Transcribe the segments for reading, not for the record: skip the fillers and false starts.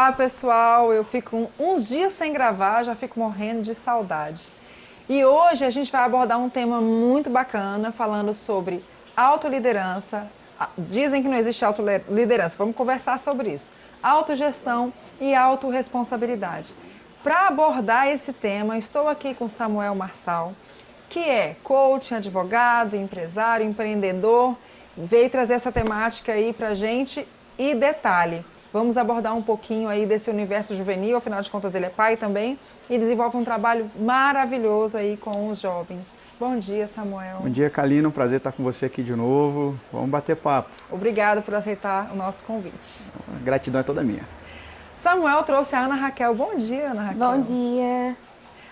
Olá, pessoal! Eu fico uns dias sem gravar, já fico morrendo de saudade. E hoje a gente vai abordar um tema muito bacana, falando sobre autoliderança. Dizem que não existe autoliderança, vamos conversar sobre isso. Autogestão e autorresponsabilidade. Para abordar esse tema, estou aqui com Samuel Marçal, que é coach, advogado, empresário, empreendedor. Veio trazer essa temática aí pra gente e detalhe, vamos abordar um pouquinho aí desse universo juvenil, afinal de contas ele é pai também e desenvolve um trabalho maravilhoso aí com os jovens. Bom dia, Samuel. Bom dia, Kalina, um prazer estar com você aqui de novo. Vamos bater papo. Obrigado por aceitar o nosso convite. A gratidão é toda minha. Samuel trouxe a Ana Raquel. Bom dia, Ana Raquel. Bom dia.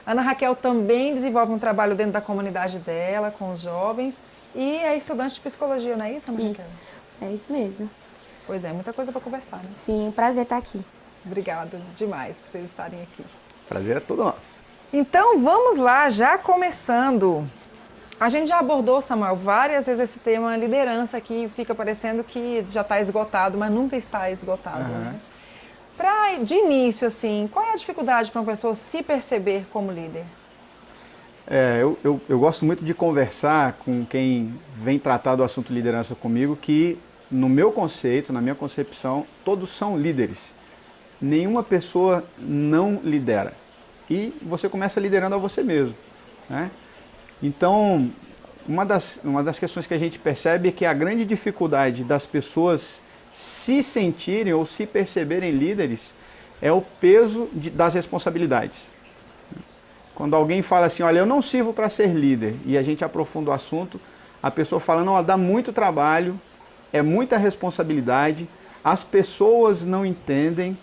Ana Raquel também desenvolve um trabalho dentro da comunidade dela, com os jovens, e é estudante de psicologia, não é isso, Ana Raquel? Isso, é isso mesmo. Pois é, muita coisa para conversar, né? Sim, prazer estar aqui. Obrigada demais por vocês estarem aqui. Prazer é todo nosso. Então, vamos lá, já começando. A gente já abordou, Samuel, várias vezes esse tema liderança que fica parecendo que já está esgotado, mas nunca está esgotado, né? De início, assim, qual é a dificuldade para uma pessoa se perceber como líder? Eu gosto muito de conversar com quem vem tratar do assunto liderança comigo, que no meu conceito, na minha concepção, todos são líderes. Nenhuma pessoa não lidera. E você começa liderando a você mesmo, né? Então, uma das questões que a gente percebe é que a grande dificuldade das pessoas se sentirem ou se perceberem líderes é o peso das responsabilidades. Quando alguém fala assim, olha, eu não sirvo para ser líder, e a gente aprofunda o assunto, a pessoa fala, não, dá muito trabalho, é muita responsabilidade, as pessoas não entendem.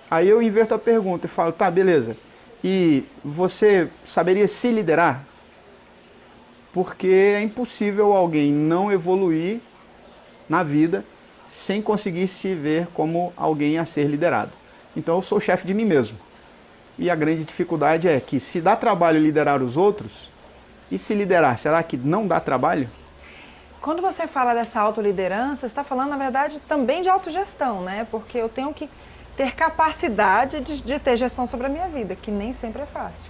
Aí eu inverto a pergunta e falo, tá, beleza, e você saberia se liderar? Porque é impossível alguém não evoluir na vida sem conseguir se ver como alguém a ser liderado. Então eu sou chefe de mim mesmo. E a grande dificuldade é que se dá trabalho liderar os outros, e se liderar, será que não dá trabalho? Quando você fala dessa autoliderança, você está falando, na verdade, também de autogestão, né? Porque eu tenho que ter capacidade de ter gestão sobre a minha vida, que nem sempre é fácil.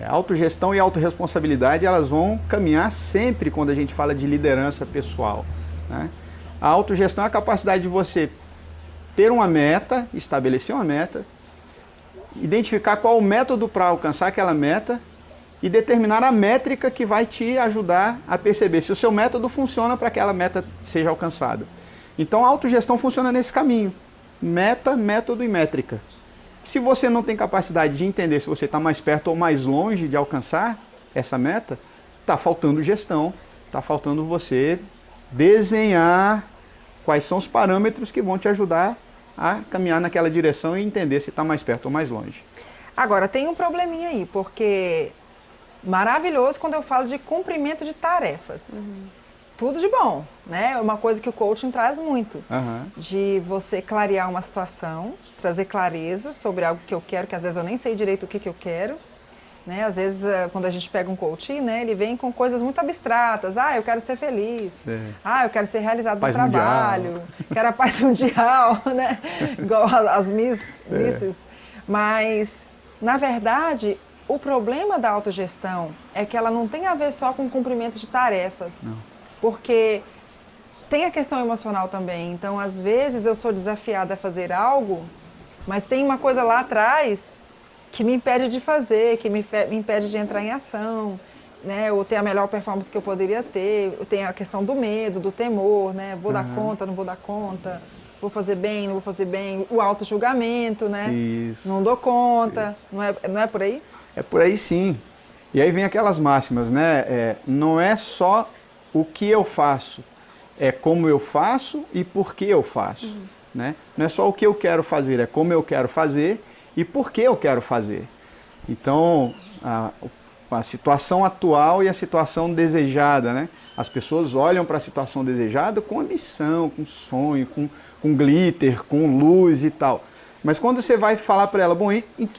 Autogestão e autorresponsabilidade, elas vão caminhar sempre quando a gente fala de liderança pessoal, né? A autogestão é a capacidade de você ter uma meta, estabelecer uma meta, identificar qual o método para alcançar aquela meta e determinar a métrica que vai te ajudar a perceber se o seu método funciona para que aquela meta seja alcançada. Então a autogestão funciona nesse caminho, meta, método e métrica. Se você não tem capacidade de entender se você está mais perto ou mais longe de alcançar essa meta, está faltando gestão, está faltando você desenhar quais são os parâmetros que vão te ajudar a caminhar naquela direção e entender se está mais perto ou mais longe. Agora, tem um probleminha aí, porque maravilhoso quando eu falo de cumprimento de tarefas. Tudo de bom, né? É uma coisa que o coaching traz muito. De você clarear uma situação, trazer clareza sobre algo que eu quero, que às vezes eu nem sei direito o que eu quero. Né? Às vezes, quando a gente pega um coaching, né, ele vem com coisas muito abstratas. Ah, eu quero ser feliz. Eu quero ser realizado no trabalho. Quero a paz mundial, né? Igual as misses. Mas, na verdade, o problema da autogestão é que ela não tem a ver só com o cumprimento de tarefas. Não. Porque tem a questão emocional também. Então, às vezes, eu sou desafiada a fazer algo, mas tem uma coisa lá atrás que me impede de fazer, que me impede de entrar em ação, né? Ou ter a melhor performance que eu poderia ter. Tem a questão do medo, do temor, né? Vou dar conta, não vou dar conta, vou fazer bem, não vou fazer bem. O auto-julgamento, né? Isso. Não dou conta, não é por aí? É por aí sim. E aí vem aquelas máximas, né? Não é só o que eu faço, é como eu faço e por que eu faço, né? Não é só o que eu quero fazer, é como eu quero fazer e por que eu quero fazer. Então, a situação atual e a situação desejada, né? As pessoas olham para a situação desejada com ambição, com sonho, com glitter, com luz e tal. Mas quando você vai falar para ela, bom,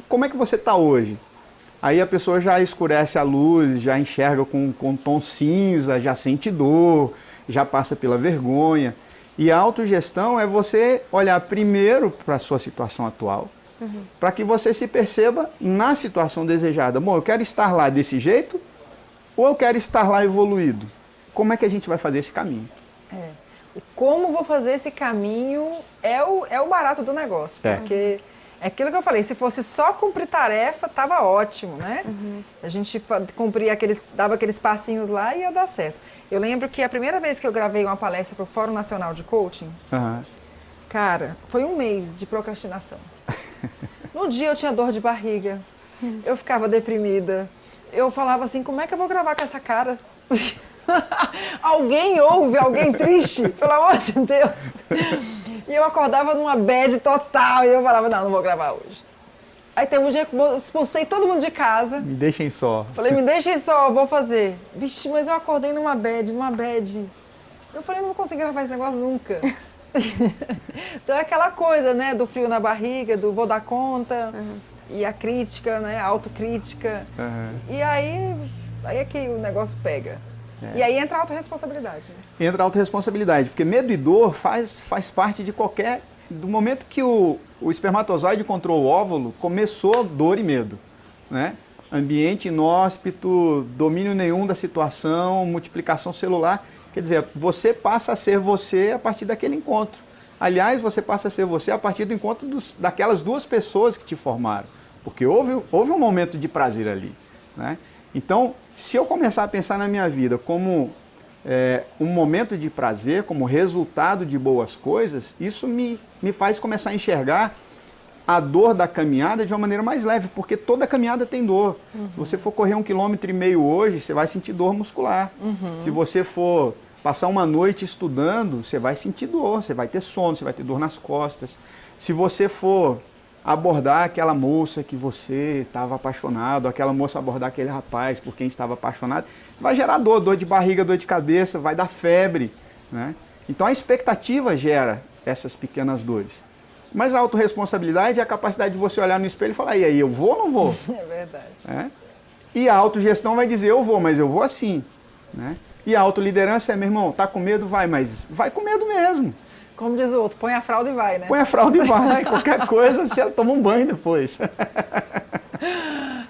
como é que você está hoje? Aí a pessoa já escurece a luz, já enxerga com tom cinza, já sente dor, já passa pela vergonha. E a autogestão é você olhar primeiro para a sua situação atual, para que você se perceba na situação desejada. Bom, eu quero estar lá desse jeito ou eu quero estar lá evoluído? Como é que a gente vai fazer esse caminho? O como vou fazer esse caminho é o barato do negócio, porque é aquilo que eu falei, se fosse só cumprir tarefa, tava ótimo, né? A gente cumpria dava aqueles passinhos lá e ia dar certo. Eu lembro que a primeira vez que eu gravei uma palestra para o Fórum Nacional de Coaching, cara, foi um mês de procrastinação. No dia eu tinha dor de barriga, eu ficava deprimida, eu falava assim, como é que eu vou gravar com essa cara? Alguém ouve, alguém triste, pelo amor de Deus. E eu acordava numa bad total e eu falava, não vou gravar hoje. Aí teve um dia que eu expulsei todo mundo de casa. Me deixem só. Falei, me deixem só, eu vou fazer. Vixe, mas eu acordei numa bad. Eu falei, não vou conseguir gravar esse negócio nunca. Então é aquela coisa, né, do frio na barriga, do vou dar conta, e a crítica, né, a autocrítica. E aí é que o negócio pega. E aí entra a autorresponsabilidade. Né? Entra a autorresponsabilidade, porque medo e dor faz parte de qualquer... Do momento que o espermatozoide encontrou o óvulo, começou dor e medo. Né? Ambiente inóspito, domínio nenhum da situação, multiplicação celular. Quer dizer, você passa a ser você a partir daquele encontro. Aliás, você passa a ser você a partir do encontro daquelas duas pessoas que te formaram. Porque houve um momento de prazer ali. Né? Então, se eu começar a pensar na minha vida como um momento de prazer, como resultado de boas coisas, isso me faz começar a enxergar a dor da caminhada de uma maneira mais leve, porque toda caminhada tem dor. Se você for correr 1,5 km hoje, você vai sentir dor muscular. Se você for passar uma noite estudando, você vai sentir dor, você vai ter sono, você vai ter dor nas costas. Se você for abordar aquela moça que você estava apaixonado, aquela moça abordar aquele rapaz por quem estava apaixonado, vai gerar dor de barriga, dor de cabeça, vai dar febre. Né? Então a expectativa gera essas pequenas dores. Mas a autorresponsabilidade é a capacidade de você olhar no espelho e falar, e aí, eu vou ou não vou? É verdade. E a autogestão vai dizer, eu vou, mas eu vou assim. Né? E a autoliderança é, meu irmão, tá com medo? Vai, mas vai com medo mesmo. Como diz o outro, põe a fralda e vai, né? Põe a fralda e vai, qualquer coisa, você toma um banho depois.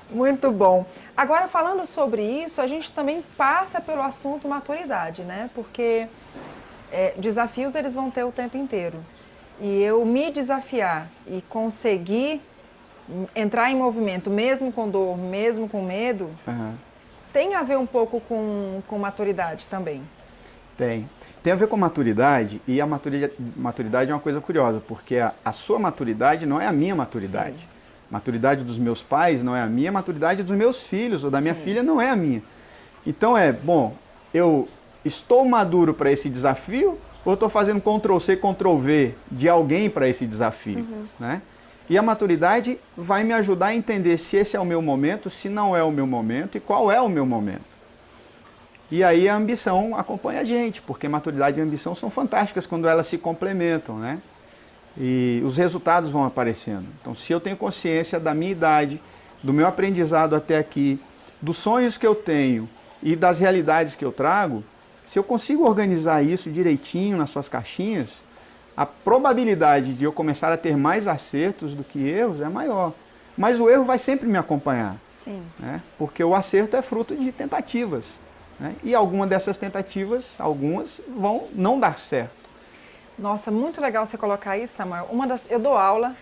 Muito bom. Agora, falando sobre isso, a gente também passa pelo assunto maturidade, né? Porque desafios eles vão ter o tempo inteiro. E eu me desafiar e conseguir entrar em movimento, mesmo com dor, mesmo com medo, tem a ver um pouco com maturidade também. Tem a ver com maturidade, e a maturidade é uma coisa curiosa, porque a sua maturidade não é a minha maturidade. Sim. Maturidade dos meus pais não é a minha, a maturidade dos meus filhos ou da minha filha não é a minha. Então eu estou maduro para esse desafio ou estou fazendo Ctrl+C, Ctrl+V de alguém para esse desafio? Né? E a maturidade vai me ajudar a entender se esse é o meu momento, se não é o meu momento e qual é o meu momento. E aí a ambição acompanha a gente, porque maturidade e ambição são fantásticas quando elas se complementam, né? E os resultados vão aparecendo. Então, se eu tenho consciência da minha idade, do meu aprendizado até aqui, dos sonhos que eu tenho e das realidades que eu trago, se eu consigo organizar isso direitinho nas suas caixinhas, a probabilidade de eu começar a ter mais acertos do que erros é maior. Mas o erro vai sempre me acompanhar. Sim. Né? Porque o acerto é fruto de tentativas. Né? E alguma dessas tentativas, algumas vão não dar certo. Nossa, muito legal você colocar isso, Samuel. Eu dou aula,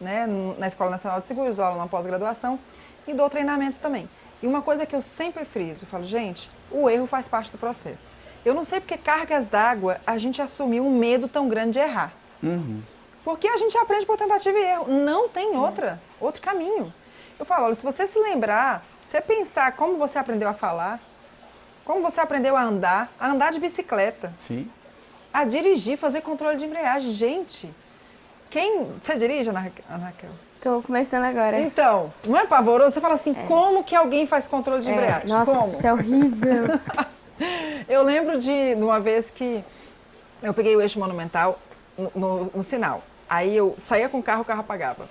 né, na Escola Nacional de Seguros, dou aula na pós-graduação e dou treinamentos também. E uma coisa que eu sempre friso, eu falo, gente, o erro faz parte do processo. Eu não sei porque cargas d'água a gente assumiu um medo tão grande de errar. Porque a gente aprende por tentativa e erro. Não tem outro caminho. Eu falo, olha, se você se lembrar, você pensar como você aprendeu a falar, como você aprendeu a andar de bicicleta. Sim. A dirigir, fazer controle de embreagem. Gente, você dirige, Ana Raquel? Tô começando agora. Então, não é pavoroso? Você fala assim, como que alguém faz controle de embreagem? Nossa, como? É horrível. Eu lembro de uma vez que eu peguei o eixo monumental no sinal. Aí eu saía com o carro apagava.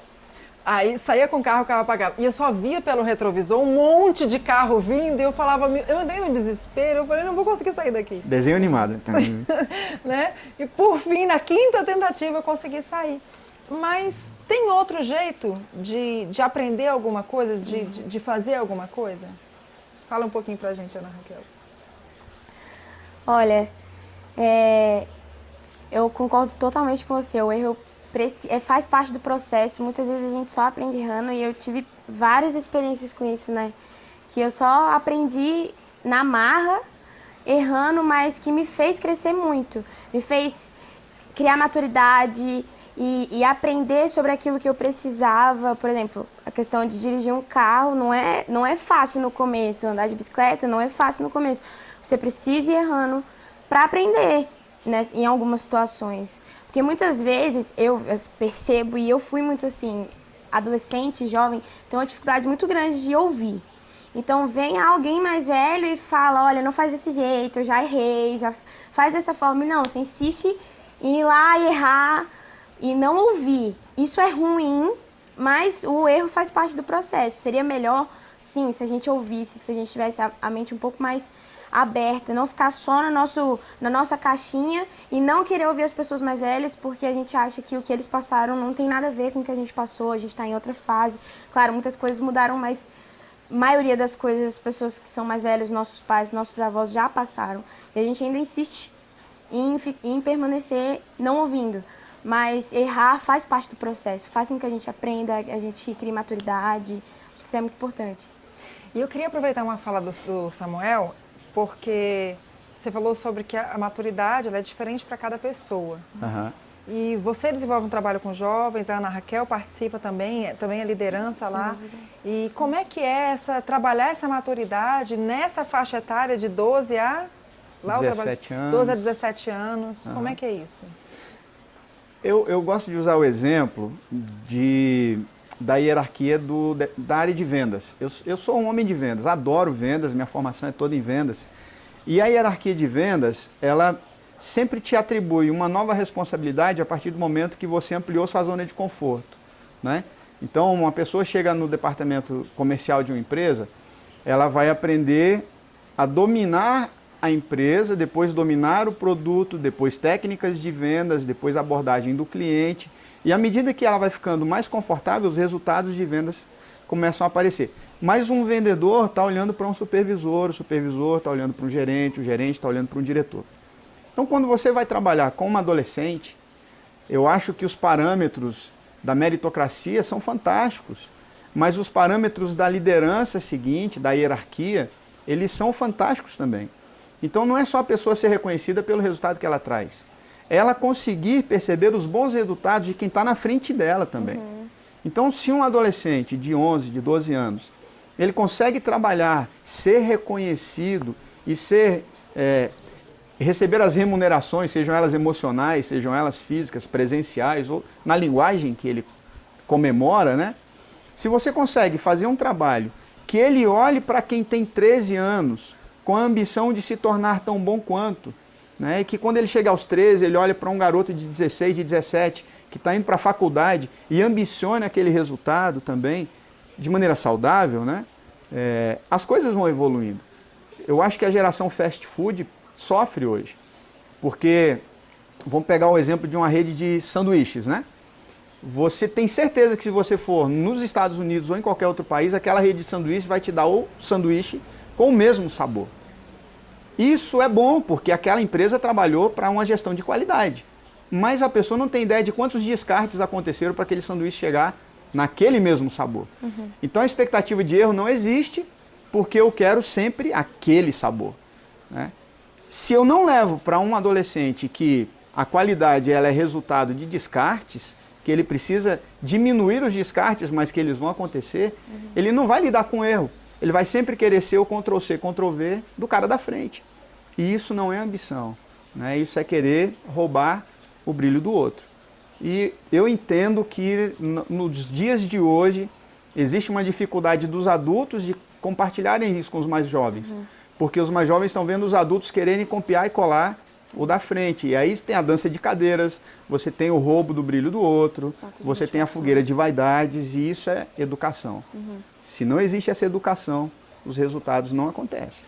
Aí saía com o carro apagava. E eu só via pelo retrovisor um monte de carro vindo e eu falava, eu entrei num desespero, eu falei, não vou conseguir sair daqui. Desenho animado. Né? E por fim, na 5ª tentativa, eu consegui sair. Mas tem outro jeito de aprender alguma coisa, de fazer alguma coisa? Fala um pouquinho pra gente, Ana Raquel. Olha, eu concordo totalmente com você. O erro faz parte do processo. Muitas vezes a gente só aprende errando e eu tive várias experiências com isso, né? Que eu só aprendi na marra, errando, mas que me fez crescer muito. Me fez criar maturidade e aprender sobre aquilo que eu precisava. Por exemplo, a questão de dirigir um carro não é fácil no começo. Andar de bicicleta não é fácil no começo. Você precisa ir errando para aprender, né, em algumas situações. Porque muitas vezes eu percebo, e eu fui muito assim, adolescente, jovem, tenho uma dificuldade muito grande de ouvir. Então vem alguém mais velho e fala, olha, não faz desse jeito, eu já errei, já faz dessa forma. E não, você insiste em ir lá e errar e não ouvir. Isso é ruim, mas o erro faz parte do processo. Seria melhor, sim, se a gente ouvisse, se a gente tivesse a mente um pouco mais aberta, não ficar só na nossa caixinha e não querer ouvir as pessoas mais velhas, porque a gente acha que o que eles passaram não tem nada a ver com o que a gente passou, a gente está em outra fase. Claro, muitas coisas mudaram, mas a maioria das coisas, as pessoas que são mais velhas, nossos pais, nossos avós já passaram. E a gente ainda insiste em permanecer não ouvindo. Mas errar faz parte do processo, faz com que a gente aprenda, a gente crie maturidade. Acho que isso é muito importante. E eu queria aproveitar uma fala do Samuel, porque você falou sobre que a maturidade ela é diferente para cada pessoa. Uhum. E você desenvolve um trabalho com jovens, a Ana Raquel participa também a liderança lá. E como é que é trabalhar essa maturidade nessa faixa etária de 12 a... Lá 17 anos. 12 a 17 anos. Uhum. Como é que é isso? Eu gosto de usar o exemplo da hierarquia da área de vendas. Eu sou um homem de vendas, adoro vendas, minha formação é toda em vendas. E a hierarquia de vendas, ela sempre te atribui uma nova responsabilidade a partir do momento que você ampliou sua zona de conforto, né? Então, uma pessoa chega no departamento comercial de uma empresa, ela vai aprender a dominar a empresa, depois dominar o produto, depois técnicas de vendas, depois abordagem do cliente. E à medida que ela vai ficando mais confortável, os resultados de vendas começam a aparecer. Mas um vendedor está olhando para um supervisor, o supervisor está olhando para um gerente, o gerente está olhando para um diretor. Então, quando você vai trabalhar com uma adolescente, eu acho que os parâmetros da meritocracia são fantásticos, mas os parâmetros da liderança seguinte, da hierarquia, eles são fantásticos também. Então, não é só a pessoa ser reconhecida pelo resultado que ela traz. Ela conseguir perceber os bons resultados de quem está na frente dela também. Uhum. Então, se um adolescente de 11, de 12 anos, ele consegue trabalhar, ser reconhecido e receber as remunerações, sejam elas emocionais, sejam elas físicas, presenciais, ou na linguagem que ele comemora, né? Se você consegue fazer um trabalho que ele olhe para quem tem 13 anos com a ambição de se tornar tão bom quanto, né? E que quando ele chega aos 13, ele olha para um garoto de 16, de 17, que está indo para a faculdade e ambicione aquele resultado também, de maneira saudável, né? As coisas vão evoluindo. Eu acho que a geração fast food sofre hoje, porque, vamos pegar o exemplo de uma rede de sanduíches, né? Você tem certeza que se você for nos Estados Unidos ou em qualquer outro país, aquela rede de sanduíches vai te dar o sanduíche com o mesmo sabor. Isso é bom, porque aquela empresa trabalhou para uma gestão de qualidade. Mas a pessoa não tem ideia de quantos descartes aconteceram para aquele sanduíche chegar naquele mesmo sabor. Uhum. Então a expectativa de erro não existe, porque eu quero sempre aquele sabor, né? Se eu não levo para um adolescente que a qualidade ela é resultado de descartes, que ele precisa diminuir os descartes, mas que eles vão acontecer, ele não vai lidar com erro. Ele vai sempre querer ser o Ctrl-C, Ctrl-V do cara da frente. E isso não é ambição, né? Isso é querer roubar o brilho do outro. E eu entendo que nos dias de hoje existe uma dificuldade dos adultos de compartilharem isso com os mais jovens. Porque os mais jovens estão vendo os adultos quererem copiar e colar o da frente. E aí tem a dança de cadeiras, você tem o roubo do brilho do outro, você tem a fogueira de vaidades, e isso é educação. Se não existe essa educação, os resultados não acontecem.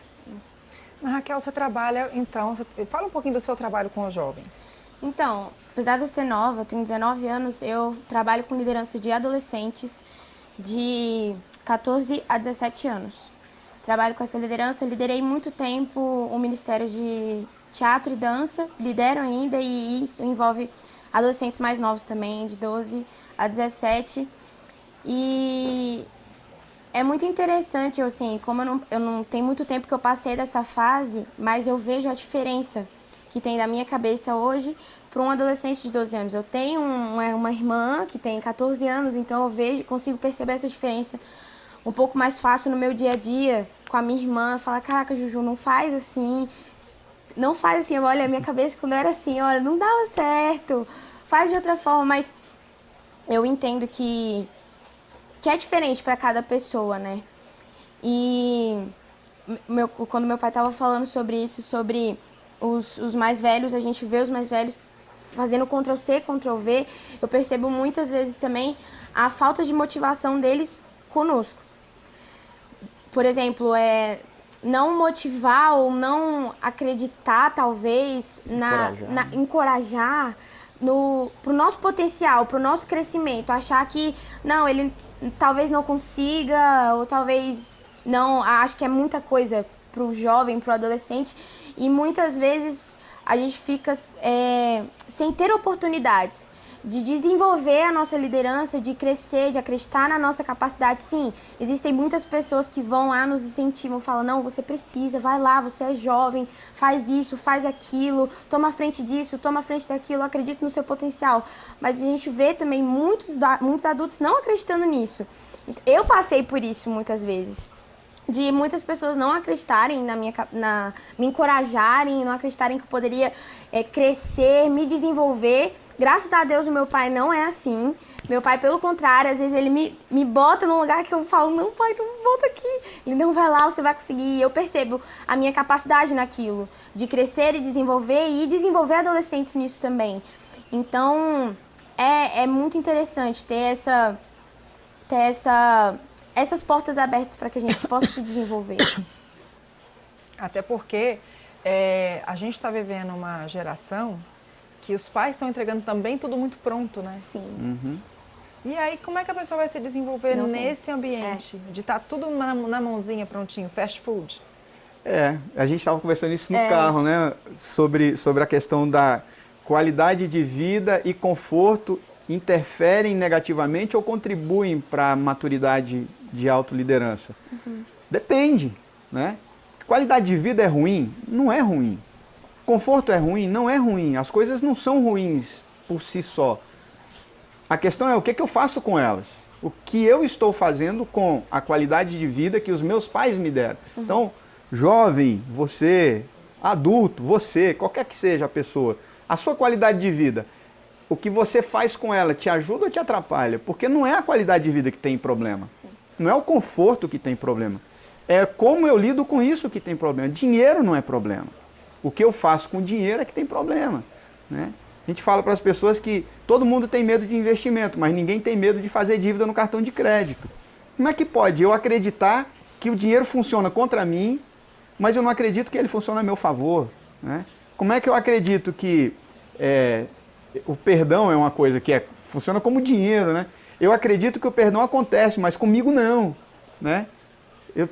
Raquel, você trabalha, então, fala um pouquinho do seu trabalho com os jovens. Então, apesar de eu ser nova, eu tenho 19 anos, eu trabalho com liderança de adolescentes de 14 a 17 anos. Trabalho com essa liderança, liderei muito tempo o Ministério de Teatro e Dança, lidero ainda, e isso envolve adolescentes mais novos também, de 12 a 17. E é muito interessante, assim, como eu não tenho muito tempo que eu passei dessa fase, mas eu vejo a diferença que tem da minha cabeça hoje para um adolescente de 12 anos. Eu tenho uma irmã que tem 14 anos, então eu consigo perceber essa diferença um pouco mais fácil no meu dia a dia com a minha irmã. Falar, caraca, Juju, não faz assim, olha, a minha cabeça quando eu era assim, olha, não dava certo, faz de outra forma, mas eu entendo que é diferente para cada pessoa, né? E quando meu pai estava falando sobre isso, sobre os mais velhos, a gente vê os mais velhos fazendo Ctrl+C, Ctrl+V, eu percebo muitas vezes também a falta de motivação deles conosco. Por exemplo, não motivar ou não acreditar, talvez, encorajar pro nosso potencial, pro nosso crescimento, achar que, não, ele talvez não consiga, ou talvez não, acho que é muita coisa pro jovem, pro adolescente, e muitas vezes a gente fica sem ter oportunidades de desenvolver a nossa liderança, de crescer, de acreditar na nossa capacidade. Sim, existem muitas pessoas que vão lá, nos incentivam, falam, não, você precisa, vai lá, você é jovem, faz isso, faz aquilo, toma a frente disso, toma a frente daquilo, acredita no seu potencial. Mas a gente vê também muitos adultos não acreditando nisso. Eu passei por isso muitas vezes, de muitas pessoas não acreditarem me encorajarem, não acreditarem que eu poderia crescer, me desenvolver. Graças a Deus o meu pai não é assim. Meu pai, pelo contrário, às vezes ele me bota num lugar que eu falo, não, pai, não volta aqui. Ele, não, vai lá, você vai conseguir. E eu percebo a minha capacidade naquilo, de crescer e desenvolver adolescentes nisso também. Então, é muito interessante ter essas portas abertas para que a gente possa se desenvolver. Até porque a gente está vivendo uma geração que os pais estão entregando também tudo muito pronto, né? Sim. Uhum. E aí, como é que a pessoa vai se desenvolver nesse ambiente? De estar tudo na mãozinha prontinho, fast food? A gente estava conversando isso no carro, né? Sobre a questão da qualidade de vida e conforto interferem negativamente ou contribuem para a maturidade de autoliderança? Uhum. Depende, né? Qualidade de vida é ruim? Não é ruim. Conforto é ruim? Não é ruim. As coisas não são ruins por si só. A questão é o que eu faço com elas. O que eu estou fazendo com a qualidade de vida que os meus pais me deram. Uhum. Então, jovem, você, adulto, você, qualquer que seja a pessoa, a sua qualidade de vida, o que você faz com ela te ajuda ou te atrapalha? Porque não é a qualidade de vida que tem problema. Não é o conforto que tem problema. É como eu lido com isso que tem problema. Dinheiro não é problema. O que eu faço com dinheiro é que tem problema, né? A gente fala para as pessoas que todo mundo tem medo de investimento, mas ninguém tem medo de fazer dívida no cartão de crédito. Como é que pode eu acreditar que o dinheiro funciona contra mim, mas eu não acredito que ele funciona a meu favor, né? Como é que eu acredito que o perdão é uma coisa que funciona como dinheiro, né? Eu acredito que o perdão acontece, mas comigo não, né?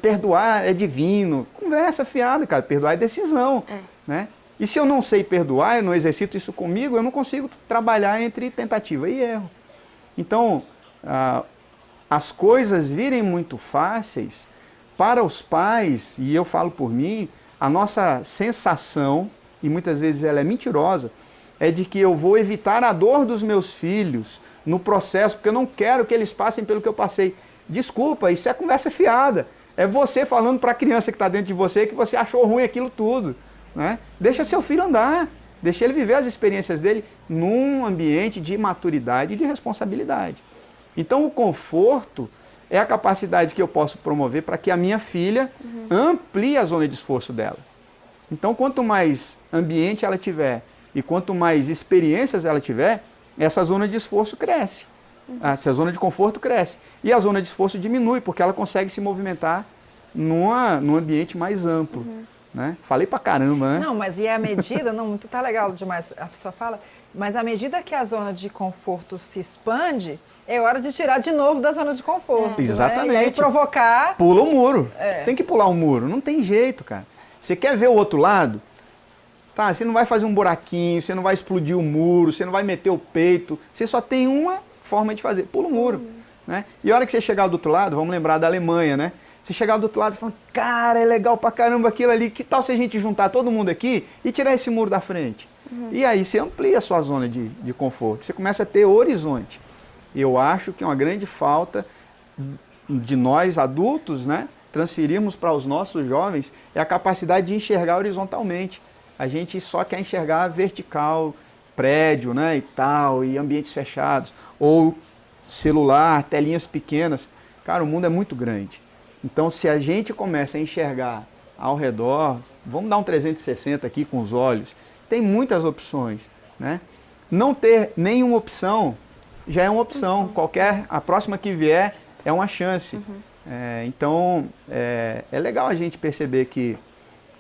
Perdoar é divino. Conversa fiada, cara. Perdoar é decisão. Né? E se eu não sei perdoar, eu não exercito isso comigo, eu não consigo trabalhar entre tentativa e erro. Então, as coisas virem muito fáceis para os pais, e eu falo por mim, a nossa sensação, e muitas vezes ela é mentirosa, é de que eu vou evitar a dor dos meus filhos no processo, porque eu não quero que eles passem pelo que eu passei. Desculpa, isso é conversa fiada. É você falando para a criança que está dentro de você que você achou ruim aquilo tudo, né? Deixa seu filho andar, deixa ele viver as experiências dele num ambiente de maturidade e de responsabilidade. Então o conforto é a capacidade que eu posso promover para que a minha filha amplie a zona de esforço dela. Então quanto mais ambiente ela tiver e quanto mais experiências ela tiver, essa zona de esforço cresce. Essa zona de conforto cresce. E a zona de esforço diminui, porque ela consegue se movimentar num ambiente mais amplo. Né? Falei pra caramba, né? Não, mas e a medida, não, tá legal demais a sua fala, Mas à medida que a zona de conforto se expande, é hora de tirar de novo da zona de conforto. Exatamente. Né? E aí provocar... Pula o muro. Tem que pular o muro. Não tem jeito, cara. Você quer ver o outro lado? Tá, você não vai fazer um buraquinho, você não vai explodir o muro, você não vai meter o peito. Você só tem uma forma de fazer. Pula o muro. Né? E a hora que você chegar do outro lado, vamos lembrar da Alemanha, né? Você chegar do outro lado e falar, cara, é legal pra caramba aquilo ali. Que tal se a gente juntar todo mundo aqui e tirar esse muro da frente? E aí você amplia a sua zona de conforto. Você começa a ter horizonte. Eu acho que é uma grande falta de nós adultos, né, transferirmos para os nossos jovens é a capacidade de enxergar horizontalmente. A gente só quer enxergar vertical, prédio, né, e tal, e ambientes fechados, ou celular, telinhas pequenas. Cara, o mundo é muito grande. Então, se a gente começa a enxergar ao redor, vamos dar um 360 aqui com os olhos, tem muitas opções, né? Não ter nenhuma opção já é uma opção. A próxima que vier é uma chance. Então, é legal a gente perceber que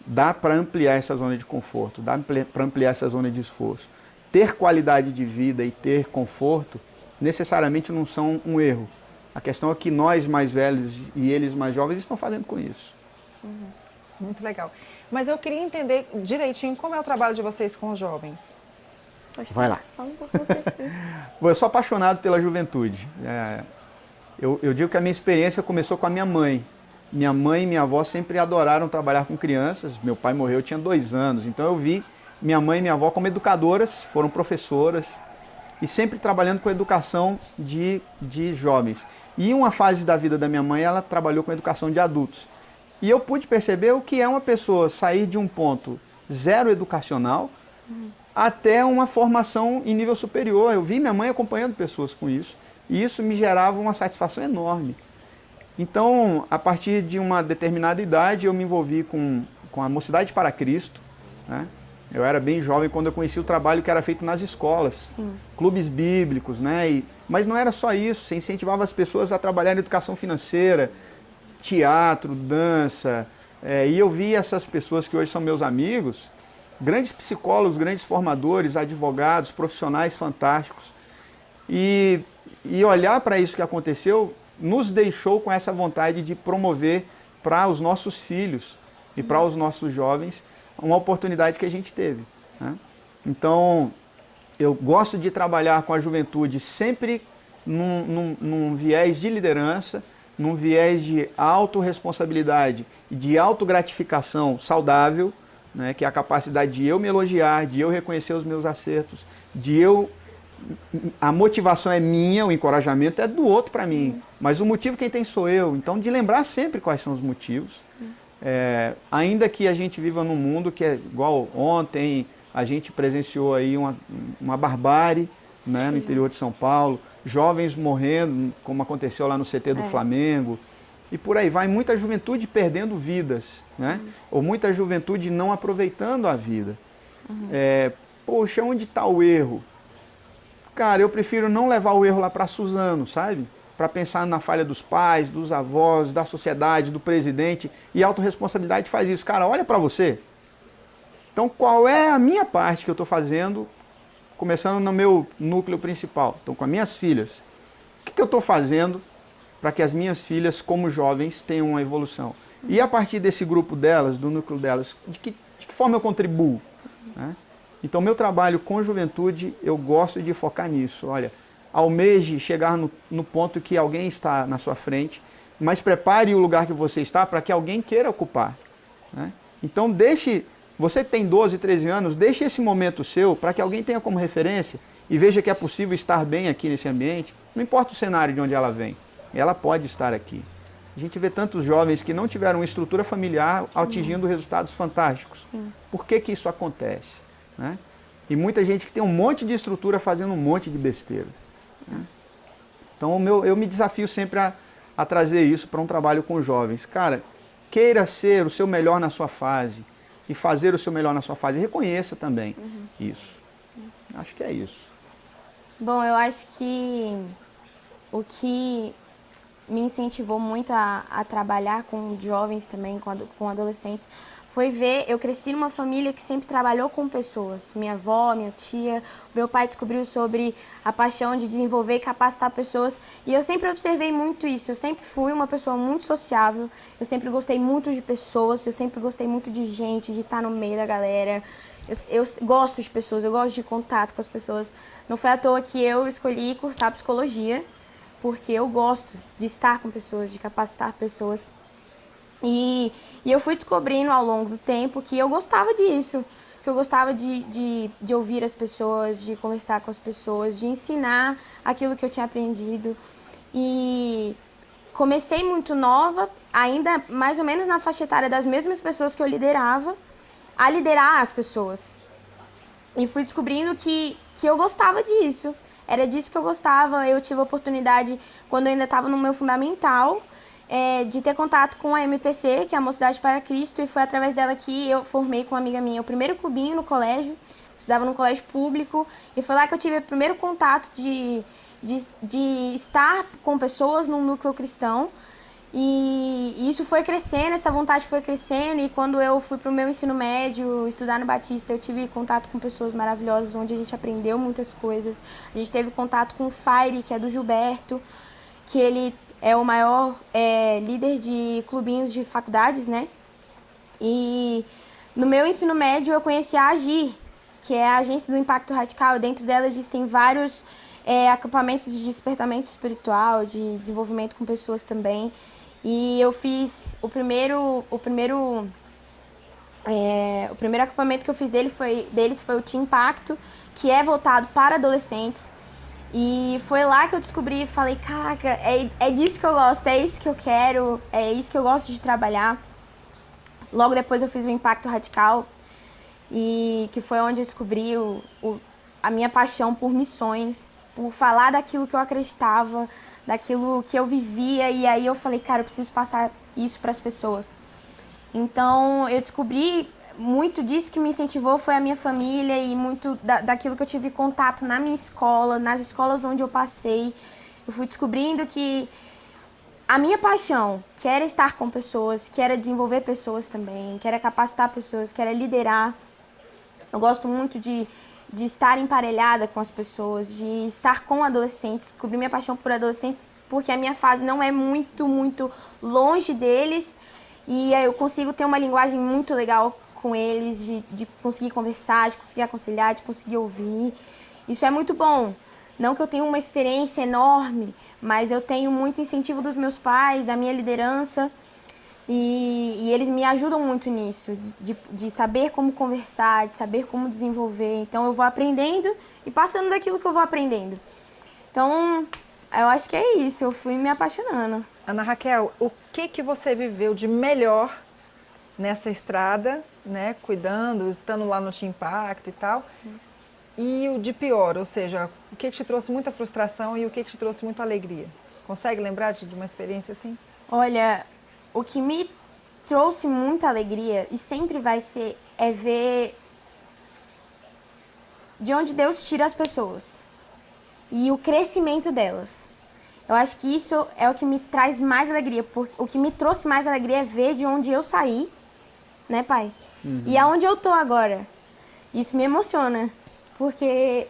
dá para ampliar essa zona de conforto, dá para ampliar essa zona de esforço. Ter qualidade de vida e ter conforto necessariamente não são um erro. A questão é que nós mais velhos e eles mais jovens estão fazendo com isso. Muito legal. Mas eu queria entender direitinho como é o trabalho de vocês com os jovens. Vai lá. Fala um pouco você. Eu sou apaixonado pela juventude. Eu digo que a minha experiência começou com a minha mãe. Minha mãe e minha avó sempre adoraram trabalhar com crianças. Meu pai morreu, eu tinha 2 anos. Então eu vi minha mãe e minha avó como educadoras, foram professoras. E sempre trabalhando com educação de jovens. E em uma fase da vida da minha mãe, ela trabalhou com educação de adultos. E eu pude perceber o que é uma pessoa sair de um ponto zero educacional até uma formação em nível superior. Eu vi minha mãe acompanhando pessoas com isso. E isso me gerava uma satisfação enorme. Então, a partir de uma determinada idade, eu me envolvi com a Mocidade para Cristo, né? Eu era bem jovem quando eu conheci o trabalho que era feito nas escolas, clubes bíblicos, né? Mas não era só isso, você incentivava as pessoas a trabalhar em educação financeira, teatro, dança. E eu vi essas pessoas que hoje são meus amigos, grandes psicólogos, grandes formadores, advogados, profissionais fantásticos. E olhar para isso que aconteceu nos deixou com essa vontade de promover para os nossos filhos e para os nossos jovens uma oportunidade que a gente teve, né? Então, eu gosto de trabalhar com a juventude sempre num viés de liderança, num viés de autorresponsabilidade e de autogratificação saudável, né? Que é a capacidade de eu me elogiar, de eu reconhecer os meus acertos, a motivação é minha, o encorajamento é do outro para mim, mas o motivo quem tem sou eu. Então, de lembrar sempre quais são os motivos. Ainda que a gente viva num mundo que é igual ontem, a gente presenciou aí uma barbárie, né, no interior de São Paulo, jovens morrendo, como aconteceu lá no CT do Flamengo, e por aí vai, muita juventude perdendo vidas, né, ou muita juventude não aproveitando a vida. Poxa, onde está o erro? Cara, eu prefiro não levar o erro lá para Suzano, sabe? Para pensar na falha dos pais, dos avós, da sociedade, do presidente, e a autorresponsabilidade faz isso. Cara, olha para você. Então, qual é a minha parte que eu estou fazendo, começando no meu núcleo principal? Então, com as minhas filhas. O que eu estou fazendo para que as minhas filhas, como jovens, tenham uma evolução? E a partir desse grupo delas, do núcleo delas, de que forma eu contribuo? Né? Então, meu trabalho com juventude, eu gosto de focar nisso. Olha, almeje chegar no ponto que alguém está na sua frente, mas prepare o lugar que você está para que alguém queira ocupar, né? Então você tem 12, 13 anos, deixe esse momento seu para que alguém tenha como referência e veja que é possível estar bem aqui nesse ambiente, não importa o cenário de onde ela vem, ela pode estar aqui. A gente vê tantos jovens que não tiveram uma estrutura familiar atingindo resultados fantásticos. Por que isso acontece? Né? E muita gente que tem um monte de estrutura fazendo um monte de besteiras. Então eu me desafio sempre a trazer isso para um trabalho com jovens. Cara, queira ser o seu melhor na sua fase e fazer o seu melhor na sua fase. Reconheça também isso. Acho que é isso. Bom, eu acho que o que me incentivou muito a trabalhar com jovens também, com adolescentes, foi ver, eu cresci numa família que sempre trabalhou com pessoas. Minha avó, minha tia, meu pai descobriu sobre a paixão de desenvolver e capacitar pessoas. E eu sempre observei muito isso. Eu sempre fui uma pessoa muito sociável. Eu sempre gostei muito de pessoas. Eu sempre gostei muito de gente, de estar no meio da galera. Eu gosto de pessoas, eu gosto de contato com as pessoas. Não foi à toa que eu escolhi cursar psicologia, porque eu gosto de estar com pessoas, de capacitar pessoas. E eu fui descobrindo ao longo do tempo que eu gostava disso, que eu gostava de ouvir as pessoas, de conversar com as pessoas, de ensinar aquilo que eu tinha aprendido. E comecei muito nova, ainda mais ou menos na faixa etária das mesmas pessoas que eu liderava, a liderar as pessoas. E fui descobrindo que eu gostava disso, era disso que eu gostava. Eu tive a oportunidade, quando eu ainda estava no meu fundamental, de ter contato com a MPC, que é a Mocidade para Cristo, e foi através dela que eu formei com uma amiga minha o primeiro clubinho no colégio, estudava no colégio público, e foi lá que eu tive o primeiro contato de estar com pessoas num núcleo cristão, e isso foi crescendo, essa vontade foi crescendo, e quando eu fui para o meu ensino médio, estudar no Batista, eu tive contato com pessoas maravilhosas, onde a gente aprendeu muitas coisas. A gente teve contato com o Fire, que é do Gilberto, que ele é o maior líder de clubinhos de faculdades, né? E no meu ensino médio eu conheci a Agir, que é a agência do Impacto Radical. Dentro dela existem vários acampamentos de despertamento espiritual, de desenvolvimento com pessoas também. E eu fiz o primeiro acampamento que eu fiz deles foi o Team Impacto, que é voltado para adolescentes. E foi lá que eu descobri e falei, caraca, é disso que eu gosto, é isso que eu quero, é isso que eu gosto de trabalhar. Logo depois eu fiz o Impacto Radical, e que foi onde eu descobri a minha paixão por missões, por falar daquilo que eu acreditava, daquilo que eu vivia, e aí eu falei, cara, eu preciso passar isso para as pessoas. Então eu descobri muito disso, que me incentivou foi a minha família, e muito daquilo que eu tive contato na minha escola, nas escolas onde eu passei. Eu fui descobrindo que a minha paixão, que era estar com pessoas, que era desenvolver pessoas também, que era capacitar pessoas, que era liderar. Eu gosto muito de estar emparelhada com as pessoas, de estar com adolescentes. Descobri minha paixão por adolescentes porque a minha fase não é muito, muito longe deles, e eu consigo ter uma linguagem muito legal com eles, de conseguir conversar, de conseguir aconselhar, de conseguir ouvir. Isso é muito bom. Não que eu tenha uma experiência enorme, mas eu tenho muito incentivo dos meus pais, da minha liderança, e eles me ajudam muito nisso, de saber como conversar, de saber como desenvolver. Então eu vou aprendendo e passando daquilo que eu vou aprendendo. Então eu acho que é isso, eu fui me apaixonando. Ana Raquel, o que você viveu de melhor nessa estrada, né, cuidando, estando lá no Team Impacto e tal, e o de pior, ou seja, o que te trouxe muita frustração e o que te trouxe muita alegria? Consegue lembrar de uma experiência assim? Olha, o que me trouxe muita alegria, e sempre vai ser, é ver de onde Deus tira as pessoas e o crescimento delas. Eu acho que isso é o que me traz mais alegria, porque o que me trouxe mais alegria é ver de onde eu saí, né, pai? Uhum. E aonde eu tô agora. Isso me emociona, porque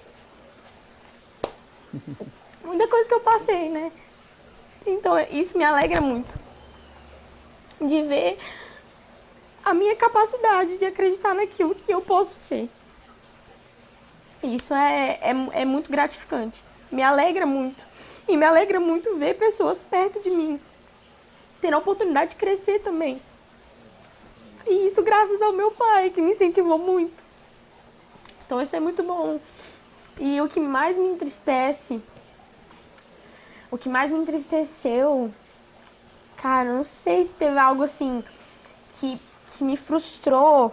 muita coisa que eu passei, né? Então isso me alegra muito, de ver a minha capacidade de acreditar naquilo que eu posso ser. Isso é muito gratificante, me alegra muito. E me alegra muito ver pessoas perto de mim, tendo a oportunidade de crescer também. E isso graças ao meu pai, que me incentivou muito. Então isso é muito bom. E o que mais me entristece, o que mais me entristeceu, cara, não sei se teve algo assim que me frustrou,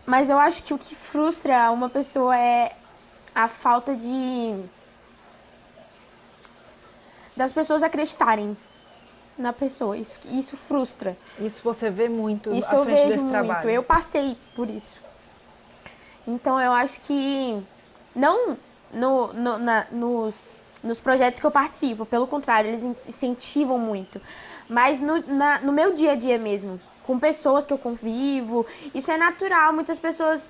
mas eu acho que o que frustra uma pessoa é a falta das pessoas acreditarem na pessoa. Isso frustra. Isso você vê muito isso à frente desse muito. trabalho? Eu passei por isso. Então eu acho que não nos nos projetos que eu participo. Pelo contrário, eles incentivam muito. Mas no meu dia a dia mesmo, com pessoas que eu convivo, isso é natural. Muitas pessoas,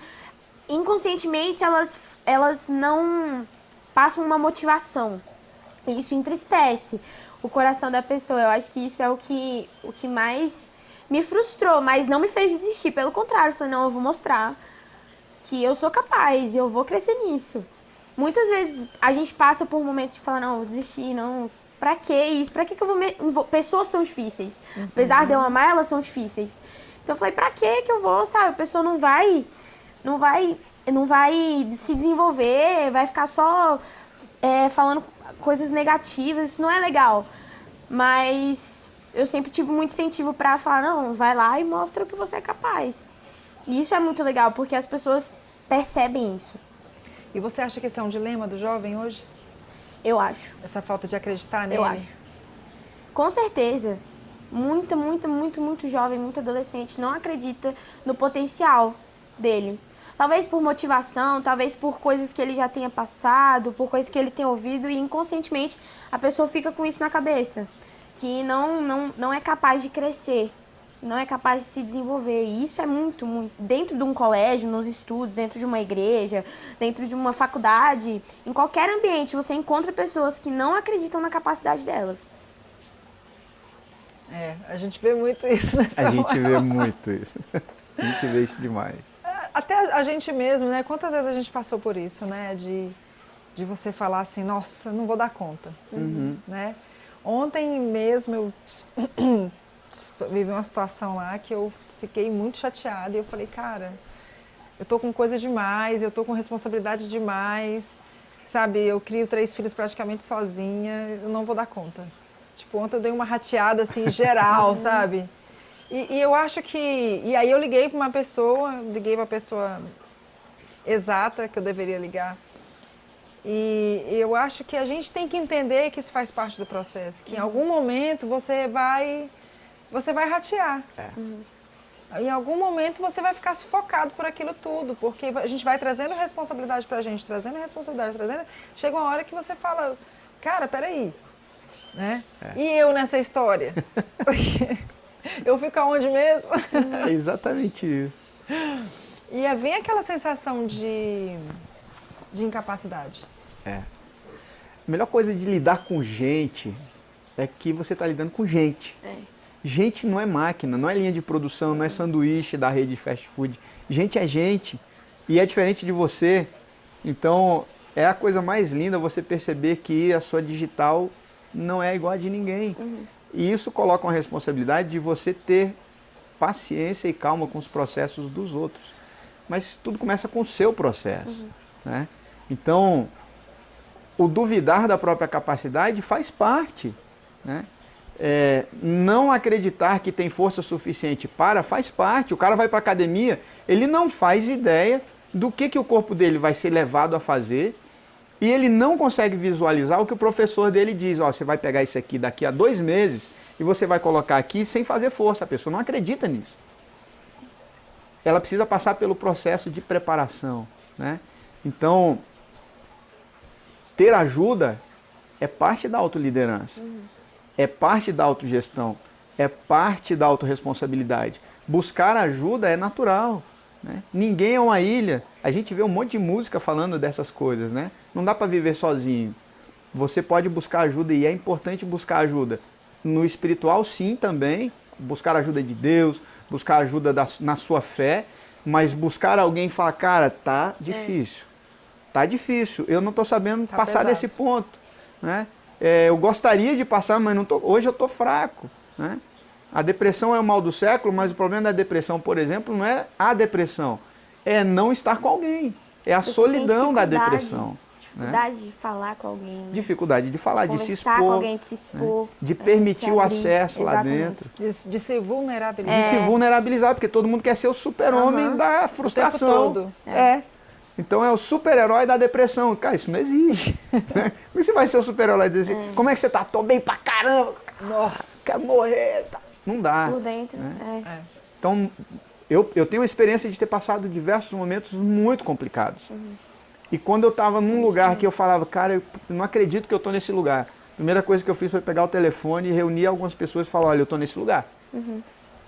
inconscientemente, elas não passam uma motivação. E isso entristece o coração da pessoa. Eu acho que isso é o que mais me frustrou, mas não me fez desistir. Pelo contrário, eu falei, não, eu vou mostrar que eu sou capaz e eu vou crescer nisso. Muitas vezes a gente passa por momentos de falar, não, vou desistir, não, pra que isso? Pra que eu vou... Pessoas são difíceis. Apesar de eu amar, elas são difíceis. Então eu falei, pra que eu vou, sabe? A pessoa não vai se desenvolver, vai ficar só falando coisas negativas, isso não é legal. Mas eu sempre tive muito incentivo pra falar, não, vai lá e mostra o que você é capaz. E isso é muito legal, porque as pessoas percebem isso. E você acha que esse é um dilema do jovem hoje? Eu acho. Essa falta de acreditar nele? Eu acho. Com certeza. Muito jovem, muito adolescente não acredita no potencial dele. Talvez por motivação, talvez por coisas que ele já tenha passado, por coisas que ele tenha ouvido e inconscientemente a pessoa fica com isso na cabeça. Que não é capaz de crescer, não é capaz de se desenvolver. E isso é muito dentro de um colégio, nos estudos, dentro de uma igreja, dentro de uma faculdade, em qualquer ambiente você encontra pessoas que não acreditam na capacidade delas. A gente vê muito isso nessa A gente vê muito isso. A gente vê isso demais. Até a gente mesmo, né? Quantas vezes a gente passou por isso, né? De você falar assim, nossa, não vou dar conta, né? Ontem mesmo eu vivi uma situação lá que eu fiquei muito chateada e eu falei, cara, eu tô com coisa demais, eu tô com responsabilidade demais, sabe? Eu crio 3 filhos praticamente sozinha, eu não vou dar conta. Tipo, ontem eu dei uma rateada assim, geral, sabe? E eu acho que... E aí eu liguei para uma pessoa exata que eu deveria ligar. E eu acho que a gente tem que entender que isso faz parte do processo, que em algum momento você vai ratear. Em algum momento você vai ficar sufocado por aquilo tudo, porque a gente vai trazendo responsabilidade pra gente, trazendo responsabilidade, chega uma hora que você fala, cara, peraí, né? E eu nessa história? Eu fico aonde mesmo? É exatamente isso. E vem aquela sensação de incapacidade. A melhor coisa de lidar com gente é que você está lidando com gente. Gente não é máquina, não é linha de produção, não é sanduíche da rede de fast food. Gente é gente e é diferente de você. Então é a coisa mais linda você perceber que a sua digital não é igual a de ninguém. E isso coloca uma responsabilidade de você ter paciência e calma com os processos dos outros. Mas tudo começa com o seu processo, né? Então, o duvidar da própria capacidade faz parte, né? Não acreditar que tem força suficiente faz parte. O cara vai para a academia, ele não faz ideia do que o corpo dele vai ser levado a fazer e ele não consegue visualizar o que o professor dele diz. Ó, você vai pegar isso aqui daqui a 2 meses e você vai colocar aqui sem fazer força. A pessoa não acredita nisso. Ela precisa passar pelo processo de preparação, né? Então, ter ajuda é parte da autoliderança, é parte da autogestão, é parte da autorresponsabilidade. Buscar ajuda é natural, né? Ninguém é uma ilha. A gente vê um monte de música falando dessas coisas, né? Não dá para viver sozinho. Você pode buscar ajuda e é importante buscar ajuda. No espiritual, sim, também. Buscar ajuda de Deus, buscar ajuda na sua fé, mas buscar alguém e falar, cara, tá difícil. Tá difícil, eu não estou sabendo passar desse ponto, né? Eu gostaria de passar, mas não tô, hoje eu estou fraco, né? A depressão é o mal do século, mas o problema da depressão, por exemplo, não é a depressão, é não estar com alguém, é a solidão da depressão. Dificuldade, né? De falar com alguém. Né? Dificuldade de falar, de se expor. Com alguém, de se expor. Né? De permitir o acesso lá dentro. De se vulnerabilizar. De se vulnerabilizar, porque todo mundo quer ser o super-homem da frustração. O tempo todo. Então é o super-herói da depressão. Cara, isso não existe. Né? Como você vai ser o super-herói desse? Como é que você tá? Tô bem pra caramba. Nossa. Quero morrer. Tá. Não dá. Por dentro, né? Então, eu tenho a experiência de ter passado diversos momentos muito complicados. E quando eu estava num lugar que eu falava, cara, eu não acredito que eu estou nesse lugar. A primeira coisa que eu fiz foi pegar o telefone e reunir algumas pessoas e falar, olha, eu estou nesse lugar.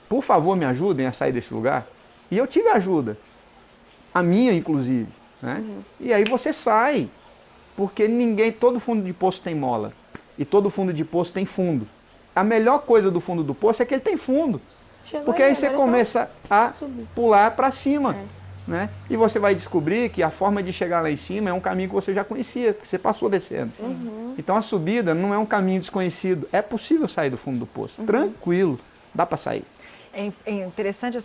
Por favor, me ajudem a sair desse lugar. E eu tive ajuda. A minha, inclusive. Né? E aí você sai. Porque todo fundo de poço tem mola. E todo fundo de poço tem fundo. A melhor coisa do fundo do poço é que ele tem fundo. Porque aí você começa a pular para cima. Né? E você vai descobrir que a forma de chegar lá em cima é um caminho que você já conhecia, que você passou descendo. Então a subida não é um caminho desconhecido. É possível sair do fundo do poço. Tranquilo. Dá para sair. É interessante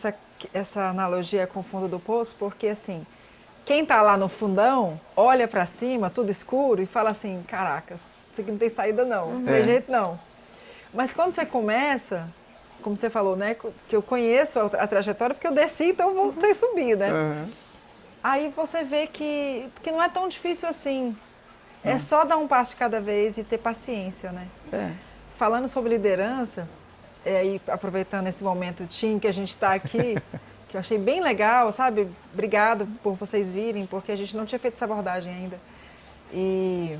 essa analogia com o fundo do poço, porque assim, quem está lá no fundão, olha para cima, tudo escuro, e fala assim, caracas, isso aqui não tem saída não, não tem jeito não. Mas quando você começa, como você falou, né, que eu conheço a trajetória, porque eu desci, então eu vou ter subido, né? Aí você vê que não é tão difícil assim. É só dar um passo de cada vez e ter paciência, né? Falando sobre liderança, e aproveitando esse momento Tim que a gente está aqui, que eu achei bem legal, sabe? Obrigado por vocês virem, porque a gente não tinha feito essa abordagem ainda. E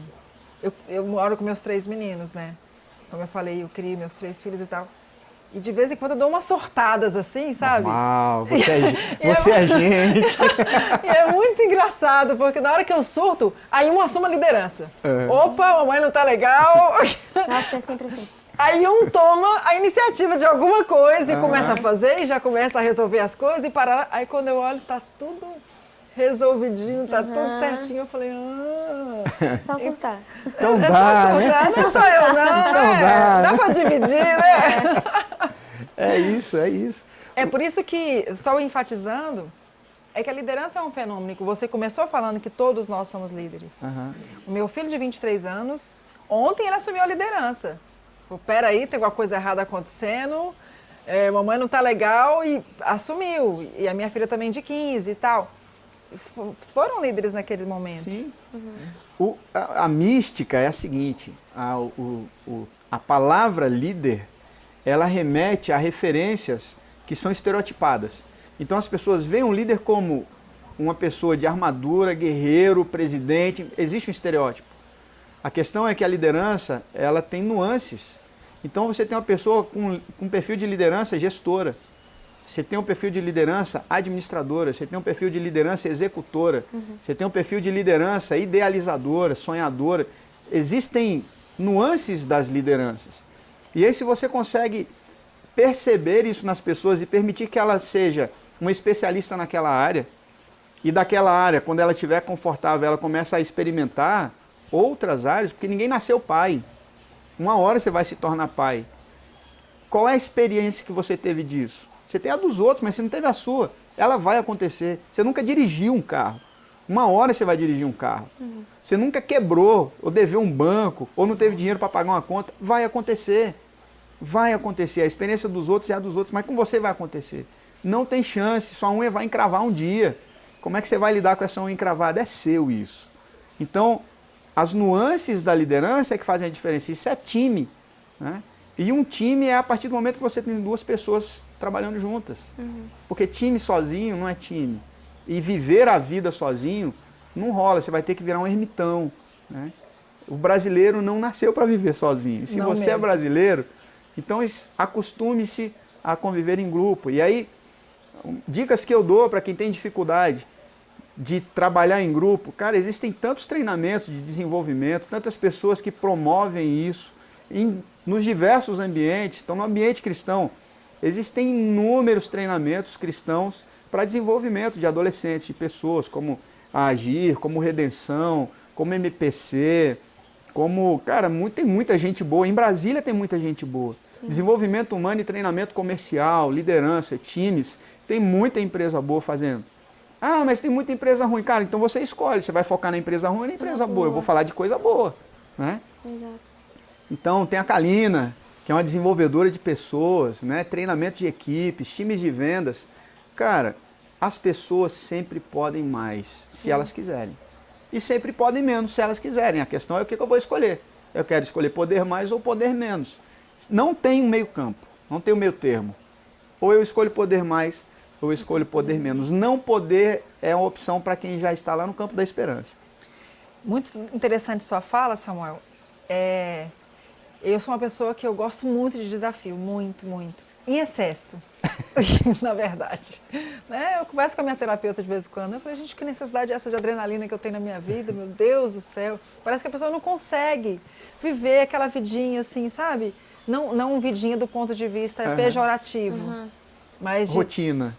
eu moro com meus 3 meninos, né? Como eu falei, eu crio meus 3 filhos e tal. E de vez em quando eu dou umas sortadas assim, sabe? Normal, você é gente. E é muito engraçado, porque na hora que eu surto, aí um assume a liderança. Opa, a mamãe não tá legal. Nossa, é sempre assim. Aí um toma a iniciativa de alguma coisa e começa a fazer, e já começa a resolver as coisas e parar. Aí quando eu olho, tá tudo resolvidinho, tá tudo certinho. Eu falei, Só surtar. Então dá, né? Não sou eu, não, né? Dá pra dividir, né? É isso. É por isso que, só enfatizando, é que a liderança é um fenômeno. Você começou falando que todos nós somos líderes. O meu filho de 23 anos, ontem ele assumiu a liderança. Peraí, tem alguma coisa errada acontecendo, mamãe não tá legal, e assumiu. E a minha filha também de 15 e tal. Foram líderes naquele momento. Sim. A mística é a seguinte, a palavra líder, ela remete a referências que são estereotipadas. Então as pessoas veem um líder como uma pessoa de armadura, guerreiro, presidente, existe um estereótipo. A questão é que a liderança, ela tem nuances. Então você tem uma pessoa com um perfil de liderança gestora, você tem um perfil de liderança administradora, você tem um perfil de liderança executora, você tem um perfil de liderança idealizadora, sonhadora. Existem nuances das lideranças. E aí se você consegue perceber isso nas pessoas e permitir que ela seja uma especialista naquela área, e daquela área, quando ela estiver confortável, ela começa a experimentar outras áreas, porque ninguém nasceu pai. Uma hora você vai se tornar pai. Qual é a experiência que você teve disso? Você tem a dos outros, mas você não teve a sua. Ela vai acontecer. Você nunca dirigiu um carro. Uma hora você vai dirigir um carro. Você nunca quebrou, ou deveu um banco, ou não teve dinheiro para pagar uma conta. Vai acontecer. Vai acontecer. A experiência dos outros é a dos outros, mas com você vai acontecer. Não tem chance, sua unha vai encravar um dia. Como é que você vai lidar com essa unha encravada? É seu isso. Então, as nuances da liderança é que fazem a diferença. Isso é time. Né? E um time é a partir do momento que você tem 2 pessoas trabalhando juntas. Porque time sozinho não é time. E viver a vida sozinho não rola. Você vai ter que virar um ermitão. Né? O brasileiro não nasceu para viver sozinho. E se não você mesmo. é brasileiro, então acostume-se a conviver em grupo. E aí, dicas que eu dou para quem tem dificuldade de trabalhar em grupo, cara, existem tantos treinamentos de desenvolvimento, tantas pessoas que promovem isso nos diversos ambientes. Então, no ambiente cristão, existem inúmeros treinamentos cristãos para desenvolvimento de adolescentes, de pessoas, como a Agir, como Redenção, como MPC, como, cara, tem muita gente boa. Em Brasília tem muita gente boa. Sim. Desenvolvimento humano e treinamento comercial, liderança, times, tem muita empresa boa fazendo. Ah, mas tem muita empresa ruim. Cara, então você escolhe, você vai focar na empresa ruim ou na empresa boa. Eu vou falar de coisa boa, né? Exato. Então tem a Kalina, que é uma desenvolvedora de pessoas, né? Treinamento de equipes, times de vendas. Cara, as pessoas sempre podem mais, se elas quiserem. E sempre podem menos, se elas quiserem. A questão é o que eu vou escolher. Eu quero escolher poder mais ou poder menos. Não tem um meio campo, não tem um meio termo. Ou eu escolho poder mais, ou eu escolho poder menos. Não poder é uma opção para quem já está lá no campo da esperança. Muito interessante sua fala, Samuel. Eu sou uma pessoa que eu gosto muito de desafio, muito, muito. Em excesso, na verdade. Né? Eu converso com a minha terapeuta de vez em quando. Eu falei, gente, que necessidade é essa de adrenalina que eu tenho na minha vida? Meu Deus do céu. Parece que a pessoa não consegue viver aquela vidinha assim, sabe? Não vidinha do ponto de vista pejorativo. Mas rotina.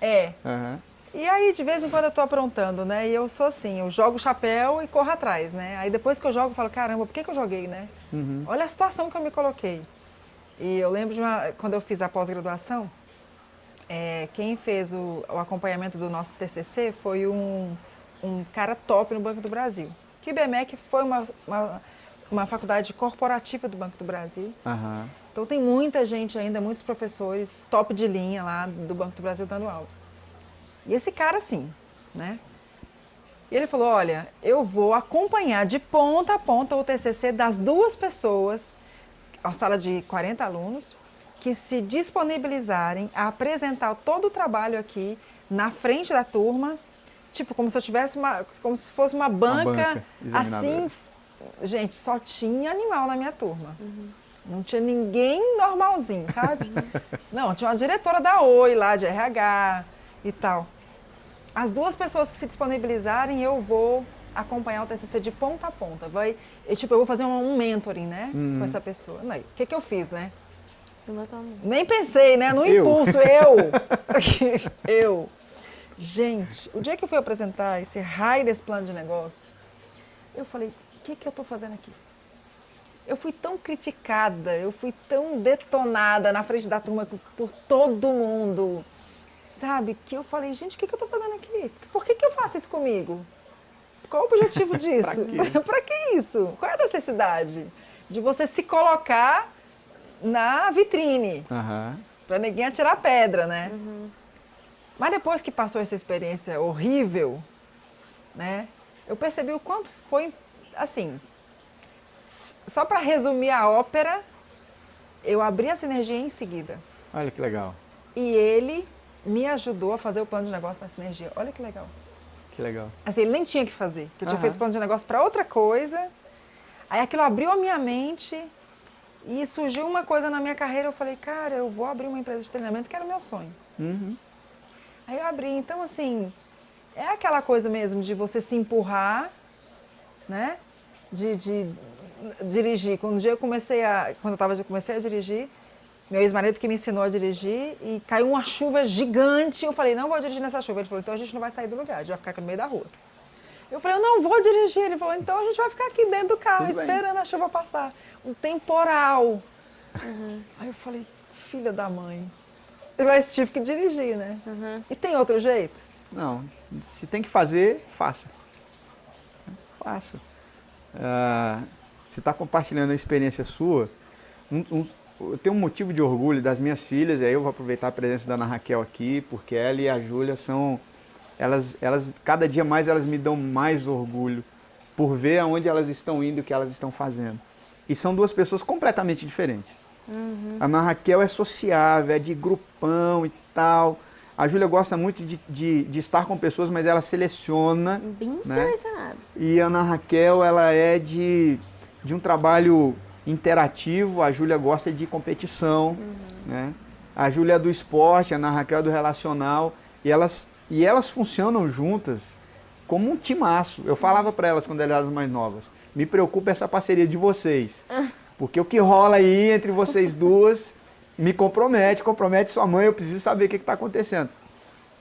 E aí, de vez em quando, eu tô aprontando, né? E eu sou assim, eu jogo o chapéu e corro atrás, né? Aí depois que eu jogo, eu falo, caramba, por que eu joguei, né? Olha a situação que eu me coloquei. E eu lembro quando eu fiz a pós-graduação, quem fez o acompanhamento do nosso TCC foi um cara top no Banco do Brasil. Que o IBMEC foi uma faculdade corporativa do Banco do Brasil. Então tem muita gente ainda, muitos professores top de linha lá do Banco do Brasil dando aula. E esse cara, assim, né? E ele falou, olha, eu vou acompanhar de ponta a ponta o TCC das 2 pessoas, a sala de 40 alunos, que se disponibilizarem a apresentar todo o trabalho aqui na frente da turma, tipo, como se eu tivesse como se fosse uma banca assim. Gente, só tinha animal na minha turma. Não tinha ninguém normalzinho, sabe? Não, tinha uma diretora da Oi lá, de RH e tal. As 2 pessoas que se disponibilizarem, eu vou acompanhar o TCC de ponta a ponta. Eu vou fazer um mentoring, né, com essa pessoa. O que eu fiz, né? Nem pensei, né? No impulso, eu. Gente, o dia que eu fui apresentar esse raio desse plano de negócio, eu falei, o que eu tô fazendo aqui? Eu fui tão criticada, eu fui tão detonada na frente da turma por todo mundo. Sabe, que eu falei, gente, o que eu tô fazendo aqui? Por que eu faço isso comigo? Qual o objetivo disso? Pra que isso? Qual é a necessidade de você se colocar na vitrine? Pra ninguém atirar pedra, né? Mas depois que passou essa experiência horrível, né? Eu percebi o quanto foi, assim, só pra resumir a ópera, eu abri a Sinergia em seguida. Olha que legal. E ele me ajudou a fazer o plano de negócio da Sinergia. Olha que legal. Que legal. Assim, ele nem tinha que fazer, porque eu tinha feito o plano de negócio para outra coisa. Aí aquilo abriu a minha mente e surgiu uma coisa na minha carreira. Eu falei, cara, eu vou abrir uma empresa de treinamento, que era o meu sonho. Aí eu abri. Então, assim, é aquela coisa mesmo de você se empurrar, né? De dirigir. Quando eu comecei a dirigir, meu ex-marido que me ensinou a dirigir, e caiu uma chuva gigante. Eu falei, não vou dirigir nessa chuva. Ele falou, então a gente não vai sair do lugar, a gente vai ficar aqui no meio da rua. Eu falei, eu não vou dirigir. Ele falou, então a gente vai ficar aqui dentro do carro, esperando a chuva passar. Um temporal. Aí eu falei, filha da mãe. Mas tive que dirigir, né? E tem outro jeito? Não, se tem que fazer, faça. Faça. Você está compartilhando a experiência sua. Eu tenho um motivo de orgulho das minhas filhas, e aí eu vou aproveitar a presença da Ana Raquel aqui, porque ela e a Júlia são... Elas, cada dia mais elas me dão mais orgulho por ver aonde elas estão indo e o que elas estão fazendo. E são 2 pessoas completamente diferentes. A Ana Raquel é sociável, é de grupão e tal. A Júlia gosta muito de estar com pessoas, mas ela seleciona. Bem selecionado. E a Ana Raquel, ela é de um trabalho interativo. A Júlia gosta de competição, né? A Júlia é do esporte, a Ana Raquel é do relacional, e elas funcionam juntas como um timaço. Eu falava para elas quando elas eram mais novas, me preocupa essa parceria de vocês, porque o que rola aí entre vocês 2 me compromete sua mãe, eu preciso saber o que está acontecendo.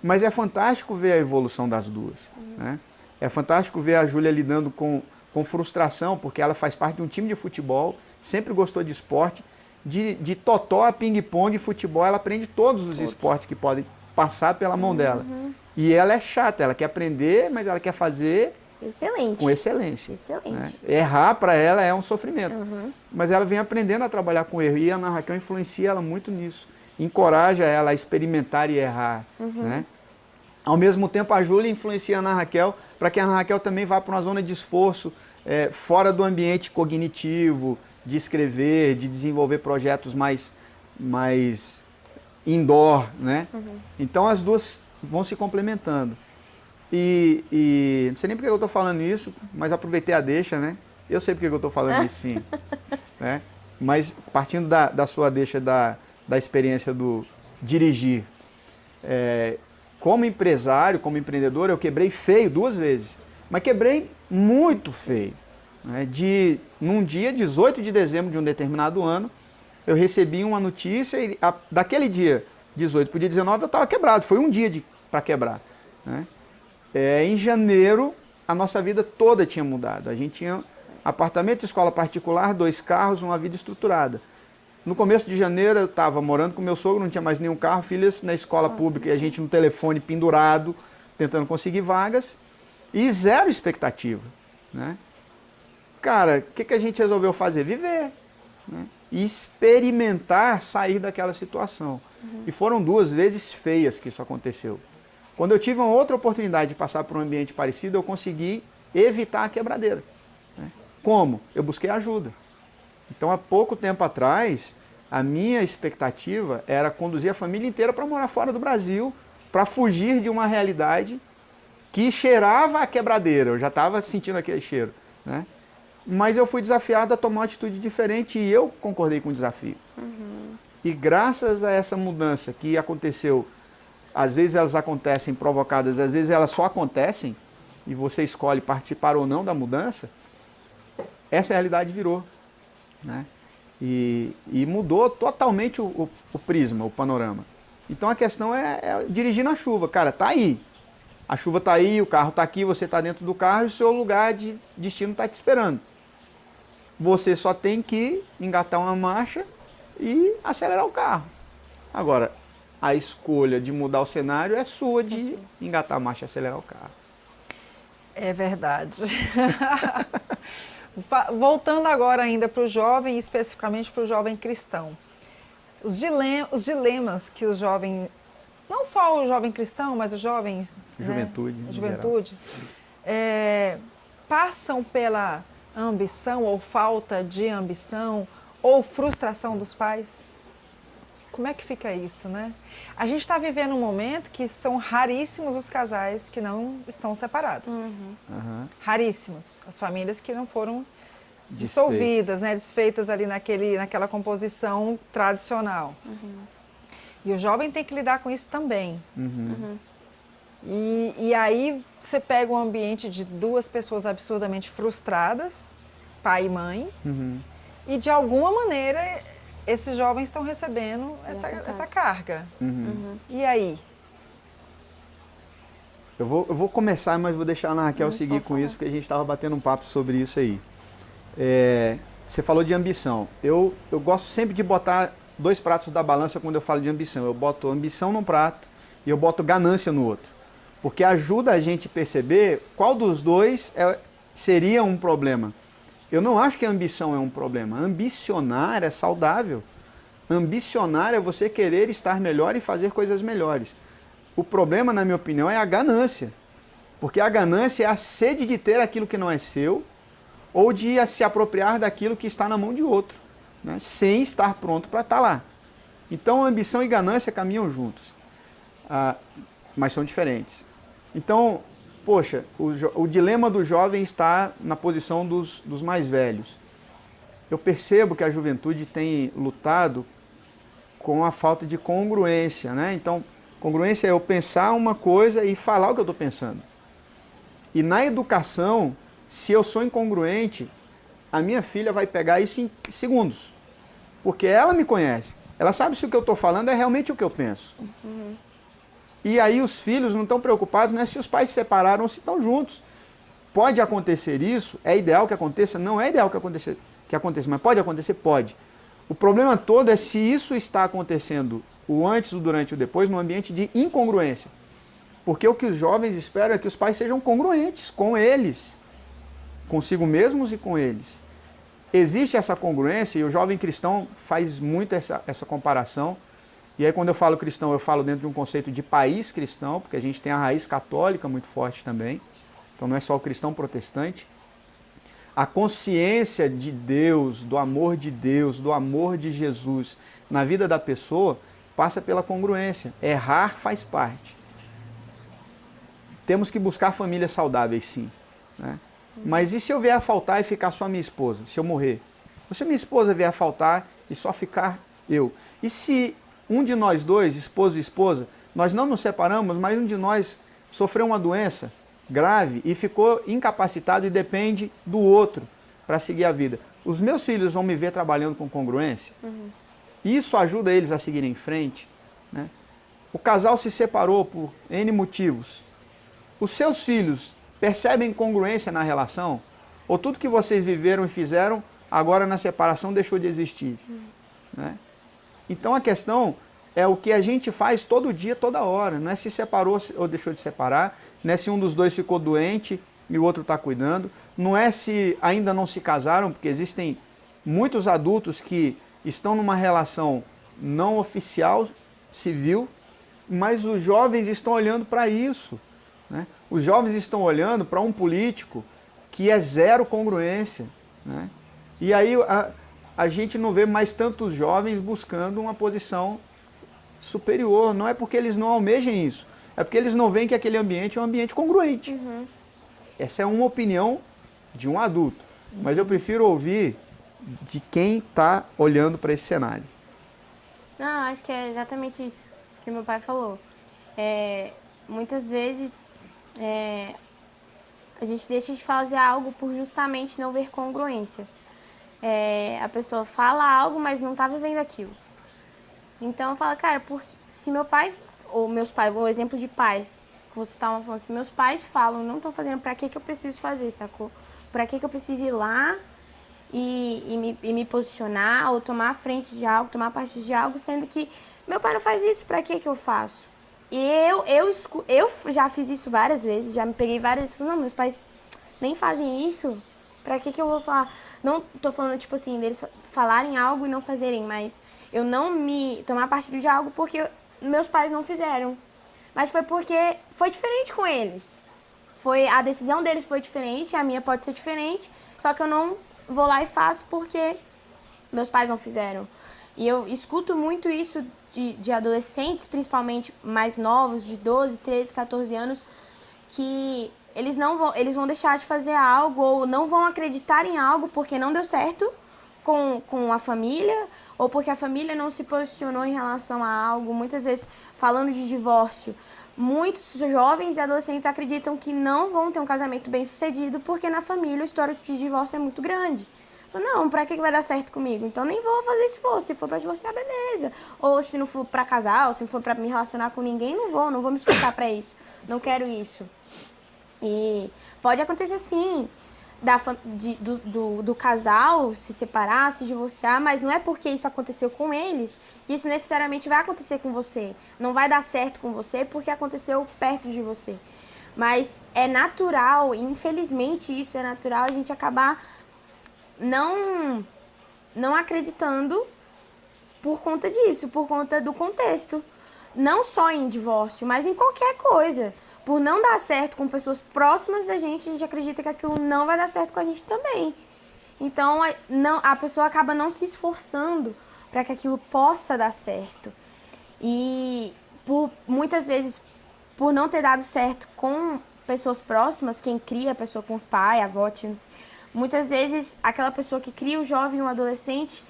Mas é fantástico ver a evolução das 2, né? É fantástico ver a Júlia lidando com frustração, porque ela faz parte de um time de futebol, sempre gostou de esporte, de totó a ping-pong, futebol, ela aprende todos os esportes que podem passar pela mão dela. E ela é chata, ela quer aprender, mas ela quer fazer com excelência. Né? Errar para ela é um sofrimento. Mas ela vem aprendendo a trabalhar com erro, e a Ana Raquel influencia ela muito nisso. Encoraja ela a experimentar e errar. Né? Ao mesmo tempo, a Júlia influencia a Ana Raquel para que a Ana Raquel também vá para uma zona de esforço fora do ambiente cognitivo, de escrever, de desenvolver projetos mais indoor, né? Então as 2 vão se complementando. E não sei nem porque eu estou falando isso, mas aproveitei a deixa, né? Eu sei porque eu estou falando isso, sim. Né? Mas partindo da sua deixa da experiência do dirigir, como empresário, como empreendedor, eu quebrei feio 2 vezes. Mas quebrei muito feio. Né? Num dia, 18 de dezembro de um determinado ano, eu recebi uma notícia e daquele dia, 18 para o dia 19, eu estava quebrado. Foi um dia para quebrar. Né? Em janeiro, a nossa vida toda tinha mudado. A gente tinha apartamento, escola particular, 2 carros, uma vida estruturada. No começo de janeiro, eu estava morando com meu sogro, não tinha mais nenhum carro, filhas na escola pública e a gente no telefone pendurado, tentando conseguir vagas, e 0 expectativa. Né? Cara, o que a gente resolveu fazer? Viver. Né? E experimentar sair daquela situação. E foram 2 vezes feias que isso aconteceu. Quando eu tive uma outra oportunidade de passar por um ambiente parecido, eu consegui evitar a quebradeira. Né? Como? Eu busquei ajuda. Então, há pouco tempo atrás, a minha expectativa era conduzir a família inteira para morar fora do Brasil, para fugir de uma realidade que cheirava a quebradeira. Eu já estava sentindo aquele cheiro. Né? Mas eu fui desafiado a tomar uma atitude diferente e eu concordei com o desafio. E graças a essa mudança que aconteceu, às vezes elas acontecem provocadas, às vezes elas só acontecem, e você escolhe participar ou não da mudança, essa realidade virou. Né? E mudou totalmente o prisma, o panorama. Então a questão é dirigir na chuva. Cara, tá aí. A chuva tá aí, o carro tá aqui, você tá dentro do carro e o seu lugar de destino tá te esperando. Você só tem que engatar uma marcha e acelerar o carro. Agora, a escolha de mudar o cenário é sua de engatar a marcha e acelerar o carro. É verdade. Voltando agora ainda para o jovem, especificamente para o jovem cristão. Os dilemas que o jovem, não só o jovem cristão, mas os jovens... Juventude. Passam pela ambição ou falta de ambição ou frustração dos pais. Como é que fica isso, né? A gente está vivendo um momento que são raríssimos os casais que não estão separados. Raríssimos. As famílias que não foram dissolvidas, né? Desfeitas ali naquela composição tradicional. E o jovem tem que lidar com isso também. E aí você pega um ambiente de 2 pessoas absurdamente frustradas, pai e mãe, e de alguma maneira esses jovens estão recebendo essa carga. E aí? Eu vou começar, mas vou deixar a Ana Raquel seguir com isso, porque a gente estava batendo um papo sobre isso aí. Você falou de ambição. Eu gosto sempre de botar 2 pratos da balança quando eu falo de ambição. Eu boto ambição num prato e eu boto ganância no outro. Porque ajuda a gente a perceber qual dos 2 seria um problema. Eu não acho que a ambição é um problema. Ambicionar é saudável. Ambicionar é você querer estar melhor e fazer coisas melhores. O problema, na minha opinião, é a ganância. Porque a ganância é a sede de ter aquilo que não é seu ou de se apropriar daquilo que está na mão de outro, né? Sem estar pronto para estar lá. Então, ambição e ganância caminham juntos, mas são diferentes. Então, poxa, o dilema do jovem está na posição dos mais velhos. Eu percebo que a juventude tem lutado com a falta de congruência, né? Então, congruência é eu pensar uma coisa e falar o que eu estou pensando. E na educação, se eu sou incongruente, a minha filha vai pegar isso em segundos. Porque ela me conhece. Ela sabe se o que eu estou falando é realmente o que eu penso. E aí os filhos não estão preocupados, né, se os pais se separaram ou se estão juntos. Pode acontecer isso? É ideal que aconteça? Não é ideal que aconteça, mas pode acontecer? Pode. O problema todo é se isso está acontecendo, o antes, o durante e o depois, num ambiente de incongruência. Porque o que os jovens esperam é que os pais sejam congruentes com eles, consigo mesmos e com eles. Existe essa congruência e o jovem cristão faz muito essa comparação. E aí quando eu falo cristão, eu falo dentro de um conceito de país cristão, porque a gente tem a raiz católica muito forte também. Então não é só o cristão protestante. A consciência de Deus, do amor de Jesus na vida da pessoa passa pela congruência. Errar faz parte. temos que buscar famílias saudáveis, sim. Né? Mas e se eu vier a faltar e ficar só minha esposa? Se eu morrer? Ou se minha esposa vier a faltar e só ficar eu? E se um de nós dois, esposo e esposa, nós não nos separamos, mas um de nós sofreu uma doença grave e ficou incapacitado e depende do outro para seguir a vida? Os meus filhos vão me ver trabalhando com congruência? Isso ajuda eles a seguirem em frente? Né? O casal se separou por N motivos. Os seus filhos percebem congruência na relação? Ou tudo que vocês viveram e fizeram, agora na separação deixou de existir? Né? Então a questão é o que a gente faz todo dia, toda hora. Não é se separou ou deixou de separar, não é se um dos dois ficou doente e o outro está cuidando, não é se ainda não se casaram, porque existem muitos adultos que estão numa relação não oficial, civil, mas os jovens estão olhando para isso. Né? Os jovens estão olhando para um político que é zero congruência. Né? E aí a gente não vê mais tantos jovens buscando uma posição superior. Não é porque eles não almejem isso, é porque eles não veem que aquele ambiente é um ambiente congruente. Essa é uma opinião de um adulto, mas eu prefiro ouvir de quem está olhando para esse cenário. Não, acho que é exatamente isso que meu pai falou. Muitas vezes a gente deixa de fazer algo por justamente não ver congruência. A pessoa fala algo, mas não está vivendo aquilo. Então eu falo, cara, se meu pai, ou meus pais, o exemplo de pais, que vocês estavam falando, se meus pais falam, não estão fazendo, para que eu preciso fazer, sacou? Para que eu preciso ir lá e me posicionar, ou tomar a frente de algo, tomar parte de algo, sendo que meu pai não faz isso, para que eu faço? E eu já fiz isso várias vezes, já me peguei várias vezes, falei, não, meus pais nem fazem isso, para que eu vou falar? Não tô falando, tipo assim, deles falarem algo e não fazerem, mas eu não me tomar partido de algo porque meus pais não fizeram. Mas foi porque foi diferente com eles. A decisão deles foi diferente, a minha pode ser diferente, só que eu não vou lá e faço porque meus pais não fizeram. E eu escuto muito isso de adolescentes, principalmente mais novos, de 12, 13, 14 anos, que eles vão deixar de fazer algo ou não vão acreditar em algo porque não deu certo com a família ou porque a família não se posicionou em relação a algo. Muitas vezes, falando de divórcio, muitos jovens e adolescentes acreditam que não vão ter um casamento bem sucedido porque na família o histórico de divórcio é muito grande. Não, pra que vai dar certo comigo? Então nem vou fazer esforço. Se for pra divorciar, beleza. Ou se não for pra casar, ou se não for pra me relacionar com ninguém, não vou me esforçar pra isso. Não quero isso. E pode acontecer sim, do casal se separar, se divorciar, mas não é porque isso aconteceu com eles que isso necessariamente vai acontecer com você. Não vai dar certo com você porque aconteceu perto de você. Mas é natural, infelizmente isso é natural, a gente acabar não acreditando por conta disso, por conta do contexto. Não só em divórcio, mas em qualquer coisa. Por não dar certo com pessoas próximas da gente, a gente acredita que aquilo não vai dar certo com a gente também. Então, a pessoa acaba não se esforçando para que aquilo possa dar certo. E muitas vezes, por não ter dado certo com pessoas próximas, quem cria a pessoa com pai, avó, tios, muitas vezes aquela pessoa que cria o jovem ou o adolescente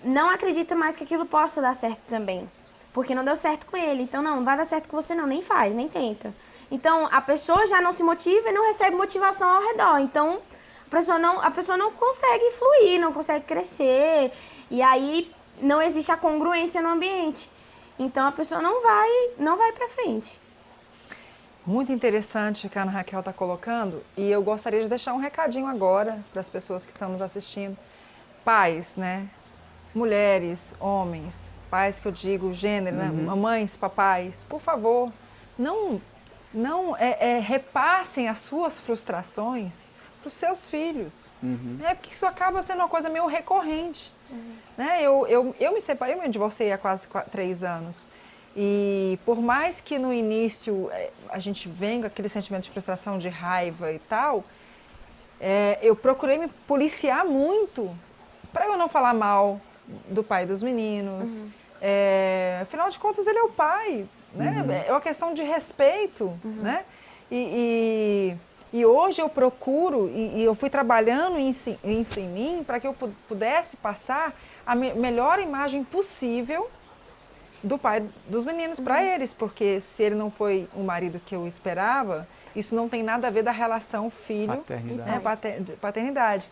não acredita mais que aquilo possa dar certo também. Porque não deu certo com ele. Então, não vai dar certo com você não, nem faz, nem tenta. Então, a pessoa já não se motiva e não recebe motivação ao redor. Então, a pessoa não consegue fluir, não consegue crescer. E aí, não existe a congruência no ambiente. Então, a pessoa não vai pra frente. Muito interessante o que a Ana Raquel está colocando. E eu gostaria de deixar um recadinho agora para as pessoas que estão nos assistindo. Pais, né? Mulheres, homens, pais que eu digo, gênero, né? Mamães, papais, por favor, não repassem as suas frustrações para os seus filhos, né? Porque isso acaba sendo uma coisa meio recorrente. Né? Eu me divorciei há quase 3 anos e por mais que no início a gente venha com aquele sentimento de frustração, de raiva e tal, eu procurei me policiar muito para eu não falar mal do pai dos meninos. Afinal de contas, ele é o pai, né? É uma questão de respeito, né? E hoje eu procuro, e eu fui trabalhando isso em mim para que eu pudesse passar a melhor imagem possível do pai dos meninos para eles, porque se ele não foi o marido que eu esperava, isso não tem nada a ver da relação filho, paternidade.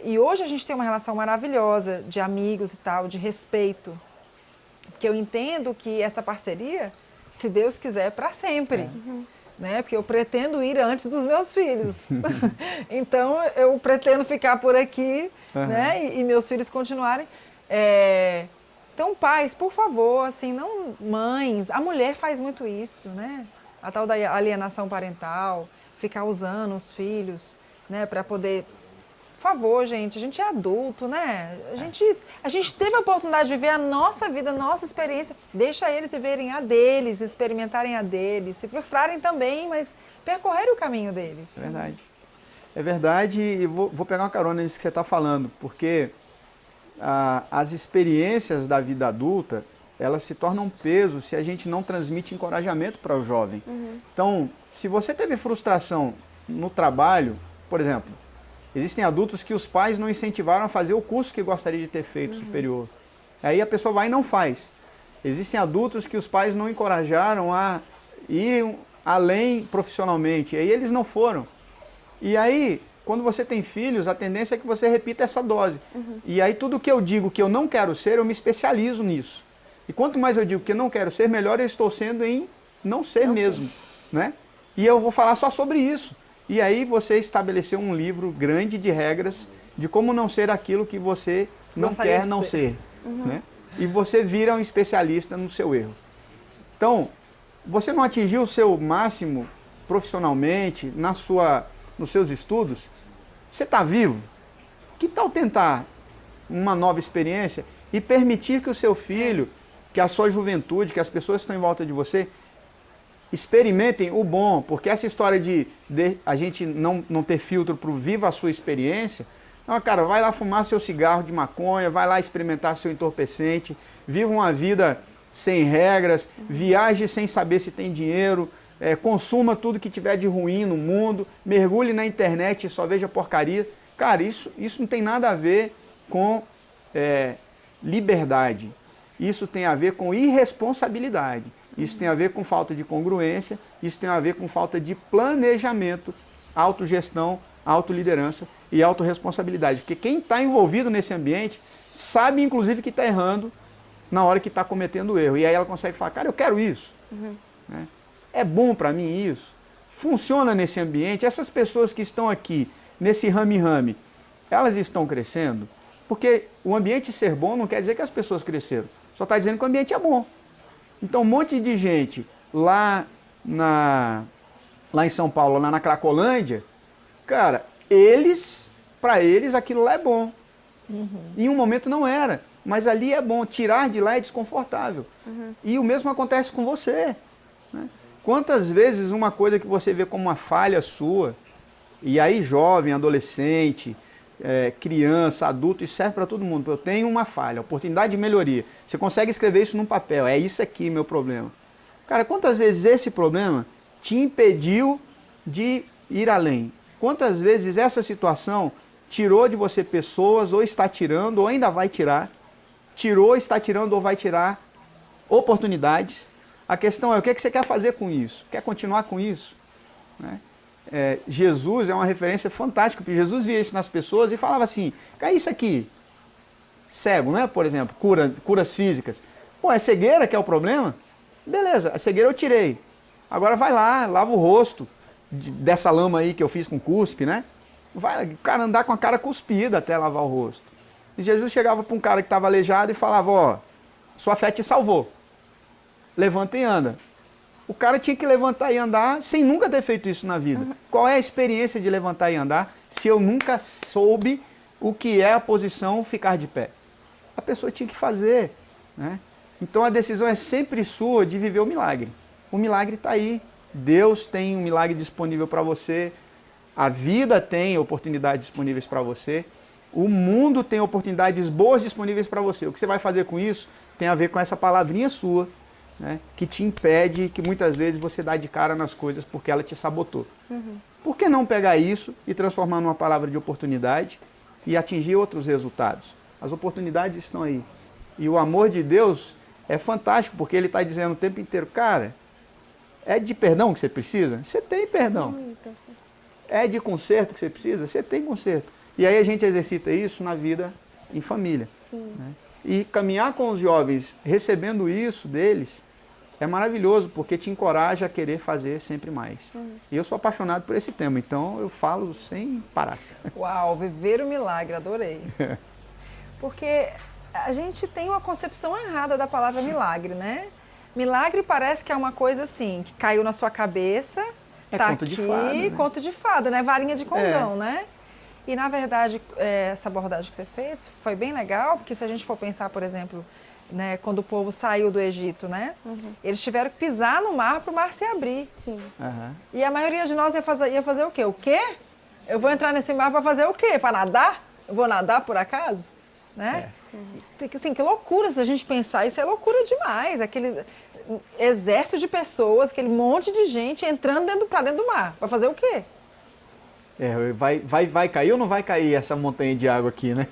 E hoje a gente tem uma relação maravilhosa de amigos e tal, de respeito, porque eu entendo que essa parceria, se Deus quiser, é para sempre. Né? Porque eu pretendo ir antes dos meus filhos. Então, eu pretendo ficar por aqui, né? E meus filhos continuarem. Então, pais, por favor, assim, não mães. A mulher faz muito isso, né? A tal da alienação parental, ficar usando os filhos, né? Para poder... Por favor, gente, a gente é adulto, né? A gente teve a oportunidade de viver a nossa vida, a nossa experiência. Deixa eles viverem a deles, experimentarem a deles, se frustrarem também, mas percorrerem o caminho deles. É verdade. É verdade, e vou pegar uma carona nisso que você está falando, porque as experiências da vida adulta, elas se tornam peso se a gente não transmite encorajamento para o jovem. Então, se você teve frustração no trabalho, por exemplo, existem adultos que os pais não incentivaram a fazer o curso que gostaria de ter feito superior. Aí a pessoa vai e não faz. Existem adultos que os pais não encorajaram a ir além profissionalmente. Aí eles não foram. E aí, quando você tem filhos, a tendência é que você repita essa dose. E aí tudo que eu digo que eu não quero ser, eu me especializo nisso. E quanto mais eu digo que eu não quero ser, melhor eu estou sendo em não ser mesmo. Né? E eu vou falar só sobre isso. E aí você estabeleceu um livro grande de regras de como não ser aquilo que você não quer não ser. Né? E você vira um especialista no seu erro. Então, você não atingiu o seu máximo profissionalmente, nos seus estudos, você está vivo. Que tal tentar uma nova experiência e permitir que o seu filho, que a sua juventude, que as pessoas que estão em volta de você, experimentem o bom, porque essa história de a gente não ter filtro para o viva a sua experiência, não, cara, vai lá fumar seu cigarro de maconha, vai lá experimentar seu entorpecente, viva uma vida sem regras, viaje sem saber se tem dinheiro, consuma tudo que tiver de ruim no mundo, mergulhe na internet e só veja porcaria. Cara, isso não tem nada a ver com liberdade, isso tem a ver com irresponsabilidade. Isso tem a ver com falta de congruência, isso tem a ver com falta de planejamento, autogestão, autoliderança e autorresponsabilidade. Porque quem está envolvido nesse ambiente sabe, inclusive, que está errando na hora que está cometendo o erro. E aí ela consegue falar, cara, eu quero isso. Né? É bom para mim isso. Funciona nesse ambiente. Essas pessoas que estão aqui, nesse rame-rame, elas estão crescendo? Porque o ambiente ser bom não quer dizer que as pessoas cresceram. Só está dizendo que o ambiente é bom. Então, um monte de gente lá em São Paulo, lá na Cracolândia, cara, para eles aquilo lá é bom. Em um momento não era, mas ali é bom. Tirar de lá é desconfortável. E o mesmo acontece com você. Né? Quantas vezes uma coisa que você vê como uma falha sua, e aí jovem, adolescente, criança, adulto, isso serve para todo mundo. Eu tenho uma falha, oportunidade de melhoria. Você consegue escrever isso num papel, é isso aqui meu problema. Cara, quantas vezes esse problema te impediu de ir além? Quantas vezes essa situação tirou de você pessoas, ou está tirando, ou ainda vai tirar, tirou, está tirando ou vai tirar oportunidades? A questão é, o que você quer fazer com isso? Quer continuar com isso? Né? Jesus é uma referência fantástica, porque Jesus via isso nas pessoas e falava assim, cara, isso aqui, cego, né? Por exemplo, curas físicas. Pô, é cegueira que é o problema? Beleza, a cegueira eu tirei. Agora vai lá, lava o rosto dessa lama aí que eu fiz com cuspe, né? Vai o cara andar com a cara cuspida até lavar o rosto. E Jesus chegava para um cara que estava aleijado e falava, ó, sua fé te salvou. Levanta e anda. O cara tinha que levantar e andar sem nunca ter feito isso na vida. Qual é a experiência de levantar e andar se eu nunca soube o que é a posição ficar de pé? A pessoa tinha que fazer. Né? Então a decisão é sempre sua de viver o milagre. O milagre está aí. Deus tem um milagre disponível para você. A vida tem oportunidades disponíveis para você. O mundo tem oportunidades boas disponíveis para você. O que você vai fazer com isso tem a ver com essa palavrinha sua né, que te impede, que muitas vezes você dá de cara nas coisas porque ela te sabotou. Por que não pegar isso e transformar numa palavra de oportunidade e atingir outros resultados? As oportunidades estão aí. E o amor de Deus é fantástico, porque Ele está dizendo o tempo inteiro, cara, é de perdão que você precisa? Você tem perdão. É de conserto que você precisa? Você tem conserto. E aí a gente exercita isso na vida em família. Né? E caminhar com os jovens recebendo isso deles é maravilhoso, porque te encoraja a querer fazer sempre mais. E eu sou apaixonado por esse tema, então eu falo sem parar. Uau, viver o milagre, adorei. Porque a gente tem uma concepção errada da palavra milagre, né? Milagre parece que é uma coisa assim, que caiu na sua cabeça, tá conto aqui, de fada, né? conto de fada, né? Varinha de condão, né? E na verdade, essa abordagem que você fez foi bem legal, porque se a gente for pensar, por exemplo, né, quando o povo saiu do Egito, né? Eles tiveram que pisar no mar para o mar se abrir. Sim. E a maioria de nós ia fazer o quê? O quê? Eu vou entrar nesse mar para fazer o quê? Para nadar? Eu vou nadar por acaso? Né? Assim, que loucura se a gente pensar, isso é loucura demais. Aquele exército de pessoas, aquele monte de gente entrando para dentro do mar. Para fazer o quê? Vai cair ou não vai cair essa montanha de água aqui, né?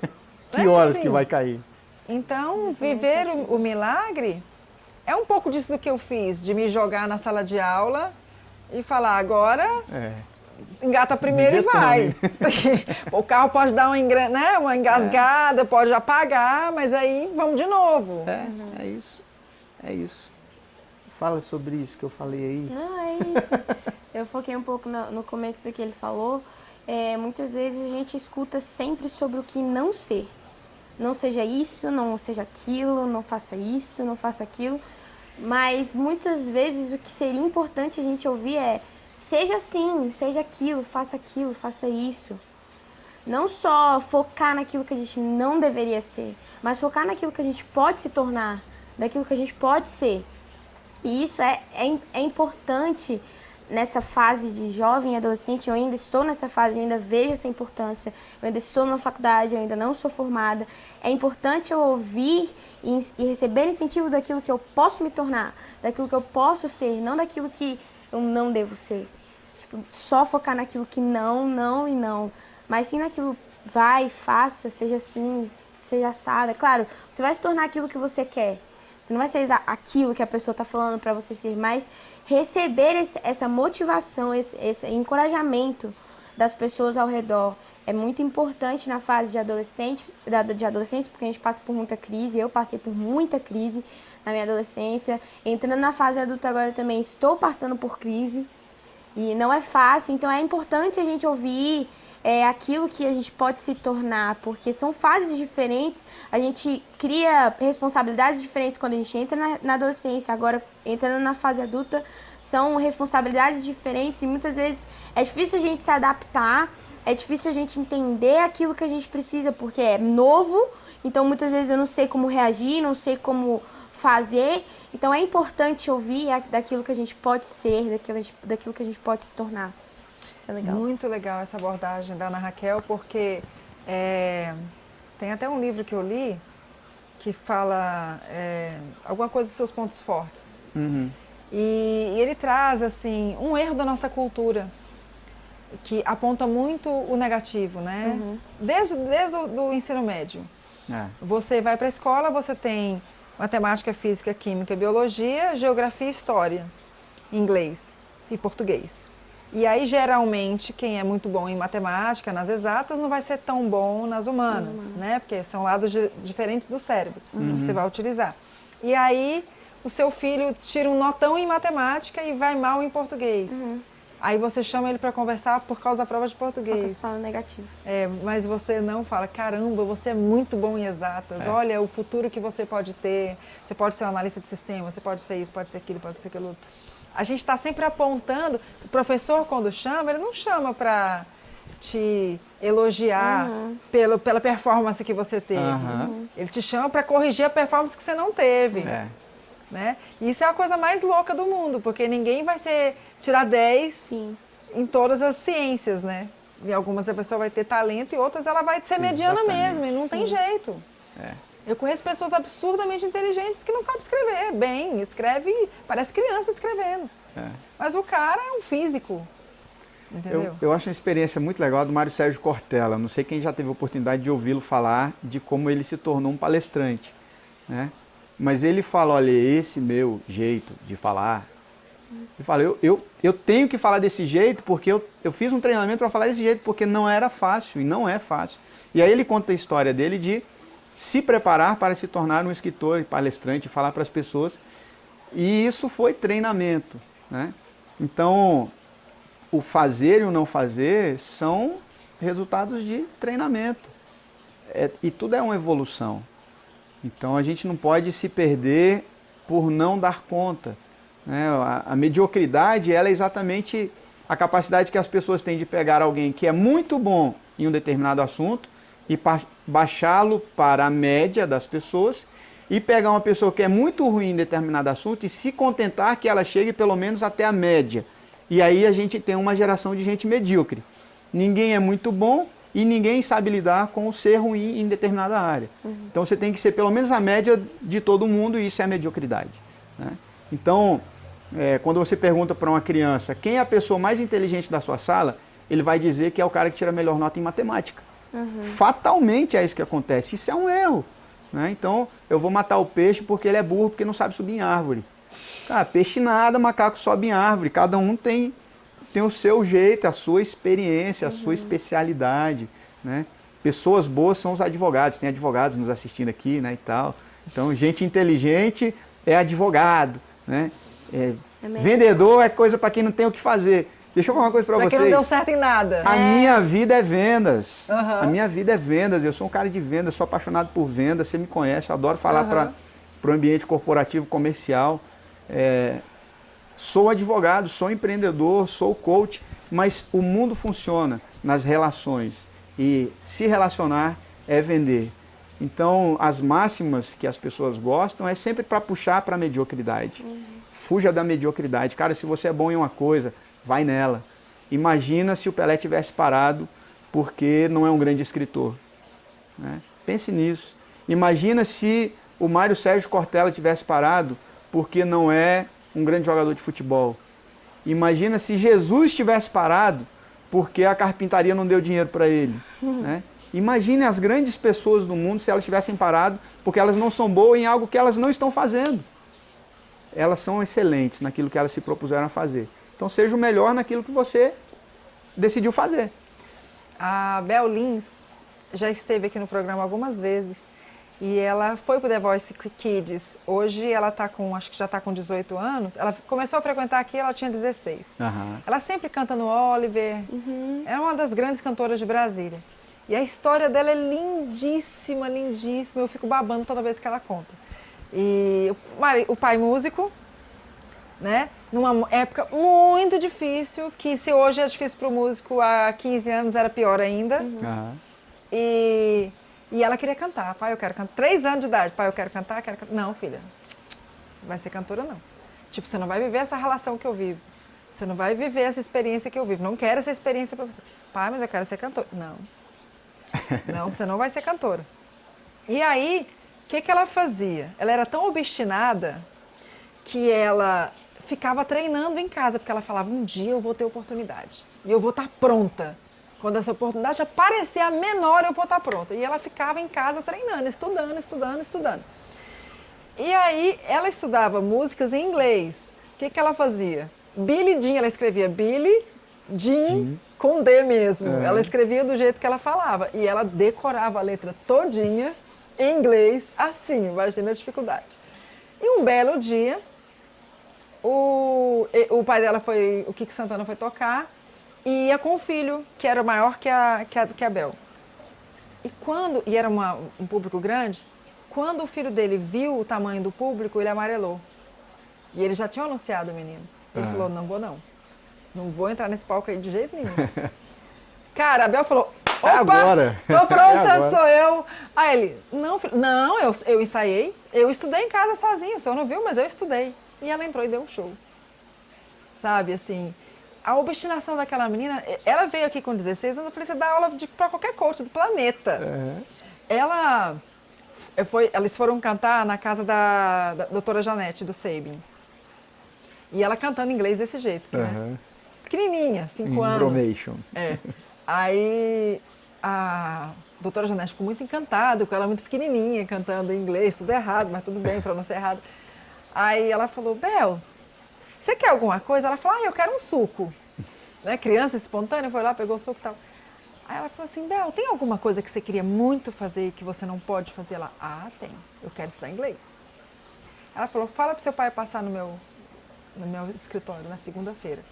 Que É, horas sim. que vai cair? Então, viver o milagre é um pouco disso do que eu fiz, de me jogar na sala de aula e falar, agora engata primeiro e vai. O carro pode dar uma engasgada, pode apagar, mas aí vamos de novo. É isso. É isso. Fala sobre isso que eu falei aí. Não, é isso. Eu foquei um pouco no começo do que ele falou. Muitas vezes a gente escuta sempre sobre o que não ser. Não seja isso, não seja aquilo, não faça isso, não faça aquilo. Mas muitas vezes o que seria importante a gente ouvir é seja assim, seja aquilo, faça isso. Não só focar naquilo que a gente não deveria ser, mas focar naquilo que a gente pode se tornar, daquilo que a gente pode ser. E isso é importante nessa fase de jovem e adolescente. Eu ainda estou nessa fase, eu ainda vejo essa importância. Eu ainda estou na faculdade, eu ainda não sou formada. É importante eu ouvir e receber incentivo daquilo que eu posso me tornar, daquilo que eu posso ser, não daquilo que eu não devo ser. Tipo, só focar naquilo que não e não. Mas sim naquilo, vai, faça, seja assim, seja assada. Claro, você vai se tornar aquilo que você quer. Você não vai ser aquilo que a pessoa está falando para você ser, mas receber essa motivação, esse encorajamento das pessoas ao redor é muito importante na fase de adolescência, porque a gente passa por muita crise. Eu passei por muita crise na minha adolescência. Entrando na fase adulta agora também estou passando por crise e não é fácil. Então é importante a gente ouvir aquilo que a gente pode se tornar, porque são fases diferentes, a gente cria responsabilidades diferentes quando a gente entra na adolescência, agora entrando na fase adulta, são responsabilidades diferentes e muitas vezes é difícil a gente se adaptar, é difícil a gente entender aquilo que a gente precisa, porque é novo, então muitas vezes eu não sei como reagir, não sei como fazer, então é importante ouvir daquilo que a gente pode ser, daquilo que a gente pode se tornar. Isso é legal. Muito legal essa abordagem da Ana Raquel, porque tem até um livro que eu li que fala alguma coisa dos seus pontos fortes. E ele traz assim um erro da nossa cultura que aponta muito o negativo, né? Desde o ensino médio. Você vai para a escola, você tem matemática, física, química, biologia, geografia e história, inglês e português. E aí, geralmente, quem é muito bom em matemática, nas exatas, não vai ser tão bom nas humanas, né? Porque são lados diferentes do cérebro que você vai utilizar. E aí, o seu filho tira um notão em matemática e vai mal em português. Aí você chama ele para conversar por causa da prova de português. Fala negativo. Mas você não fala, caramba, você é muito bom em exatas, olha o futuro que você pode ter, você pode ser um analista de sistema, você pode ser isso, pode ser aquilo, pode ser aquilo outro. A gente está sempre apontando, o professor quando chama, ele não chama para te elogiar pela performance que você teve. Ele te chama para corrigir a performance que você não teve. Né? E isso é a coisa mais louca do mundo, porque ninguém vai tirar 10 em todas as ciências, né? Em algumas a pessoa vai ter talento e outras ela vai ser mediana mesmo, e não tem jeito. Eu conheço pessoas absurdamente inteligentes que não sabem escrever bem, escreve, parece criança escrevendo. Mas o cara é um físico, entendeu? Eu acho uma experiência muito legal do Mário Sérgio Cortella. Não sei quem já teve a oportunidade de ouvi-lo falar de como ele se tornou um palestrante, né? Mas ele fala, olha, esse meu jeito de falar, ele fala, eu tenho que falar desse jeito porque eu fiz um treinamento para falar desse jeito porque não era fácil e não é fácil. E aí ele conta a história dele de se preparar para se tornar um escritor e palestrante, falar para as pessoas. E isso foi treinamento, né? Então, o fazer e o não fazer são resultados de treinamento. E tudo é uma evolução. Então, a gente não pode se perder por não dar conta, né? A mediocridade, ela é exatamente a capacidade que as pessoas têm de pegar alguém que é muito bom em um determinado assunto e baixá-lo para a média das pessoas e pegar uma pessoa que é muito ruim em determinado assunto e se contentar que ela chegue pelo menos até a média. E aí a gente tem uma geração de gente medíocre. Ninguém é muito bom e ninguém sabe lidar com o ser ruim em determinada área. Então você tem que ser pelo menos a média de todo mundo e isso é a mediocridade, né? Então, quando você pergunta para uma criança quem é a pessoa mais inteligente da sua sala, ele vai dizer que é o cara que tira a melhor nota em matemática. Fatalmente é isso que acontece. Isso é um erro, né? Então, eu vou matar o peixe porque ele é burro, porque não sabe subir em árvore. Cara, peixe nada, macaco sobe em árvore. Cada um tem o seu jeito, a sua experiência, a sua especialidade, né? Pessoas boas são os advogados. Tem advogados nos assistindo aqui, né, e tal. Então, gente inteligente é advogado, né? Vendedor é coisa para quem não tem o que fazer. Deixa eu falar uma coisa para vocês. Pra quem não deu certo em nada. A minha vida é vendas. A minha vida é vendas. Eu sou um cara de vendas, sou apaixonado por vendas. Você me conhece, eu adoro falar para o ambiente corporativo, comercial. Sou advogado, sou empreendedor, sou coach, mas o mundo funciona nas relações. E se relacionar é vender. Então, as máximas que as pessoas gostam é sempre para puxar para a mediocridade. Fuja da mediocridade. Cara, se você é bom em uma coisa, vai nela. Imagina se o Pelé tivesse parado porque não é um grande escritor, né? Pense nisso. Imagina se o Mário Sérgio Cortella tivesse parado porque não é um grande jogador de futebol. Imagina se Jesus tivesse parado porque a carpintaria não deu dinheiro para ele, né? Imagine as grandes pessoas do mundo se elas tivessem parado porque elas não são boas em algo que elas não estão fazendo. Elas são excelentes naquilo que elas se propuseram a fazer. Então seja o melhor naquilo que você decidiu fazer. A Bel Lins já esteve aqui no programa algumas vezes e ela foi pro The Voice Kids. Hoje ela tá com, acho que já está com 18 anos. Ela começou a frequentar aqui, ela tinha 16. Ela sempre canta no Oliver. É uma das grandes cantoras de Brasília. E a história dela é lindíssima, lindíssima. Eu fico babando toda vez que ela conta. E o pai músico, né? Numa época muito difícil, que se hoje é difícil para o músico, há 15 anos era pior ainda. E ela queria cantar. Pai, eu quero cantar. 3 anos de idade. Pai, eu quero cantar, quero cantar. Não, filha, não vai ser cantora, não. Tipo, você não vai viver essa relação que eu vivo. Você não vai viver essa experiência que eu vivo. Não quero essa experiência para você. Pai, mas eu quero ser cantora. Não. Não, você não vai ser cantora. E aí, o que ela fazia? Ela era tão obstinada que ela ficava treinando em casa, porque ela falava, um dia eu vou ter oportunidade. E eu vou estar pronta. Quando essa oportunidade aparecer a menor, eu vou estar pronta. E ela ficava em casa treinando, estudando, estudando, estudando. E aí, ela estudava músicas em inglês. O que ela fazia? Billie Jean, ela escrevia Billie Jean com D mesmo. Ela escrevia do jeito que ela falava. E ela decorava a letra todinha em inglês, assim, imagina a dificuldade. E um belo dia, o pai dela foi, o Kiko Santana foi tocar, e ia com o filho, que era maior que a Bel. E era um público grande, quando o filho dele viu o tamanho do público, ele amarelou. E ele já tinha anunciado o menino. Ele falou, não vou não. Não vou entrar nesse palco aí de jeito nenhum. Cara, a Bel falou, opa, agora. Tô pronta, sou eu. Aí ele, não, eu ensaiei, eu estudei em casa sozinha, o senhor não viu, mas eu estudei. E ela entrou e deu um show. Sabe, assim, a obstinação daquela menina, ela veio aqui com 16 anos, eu falei, você dá aula para qualquer coach do planeta. Ela Eles foram cantar na casa da doutora Janete, do Sabin. E ela cantando inglês desse jeito, né? Pequenininha, 5 anos. Bromation. Aí a doutora Janete ficou muito encantada com ela muito pequenininha, cantando em inglês, tudo errado, mas tudo bem, para não ser errado. Aí ela falou, Bel, você quer alguma coisa? Ela falou, eu quero um suco. Né? Criança espontânea, foi lá, pegou o suco e tal. Aí ela falou assim, Bel, tem alguma coisa que você queria muito fazer que você não pode fazer? Ela, tem, eu quero estudar inglês. Ela falou, fala pro seu pai passar no meu escritório na segunda-feira.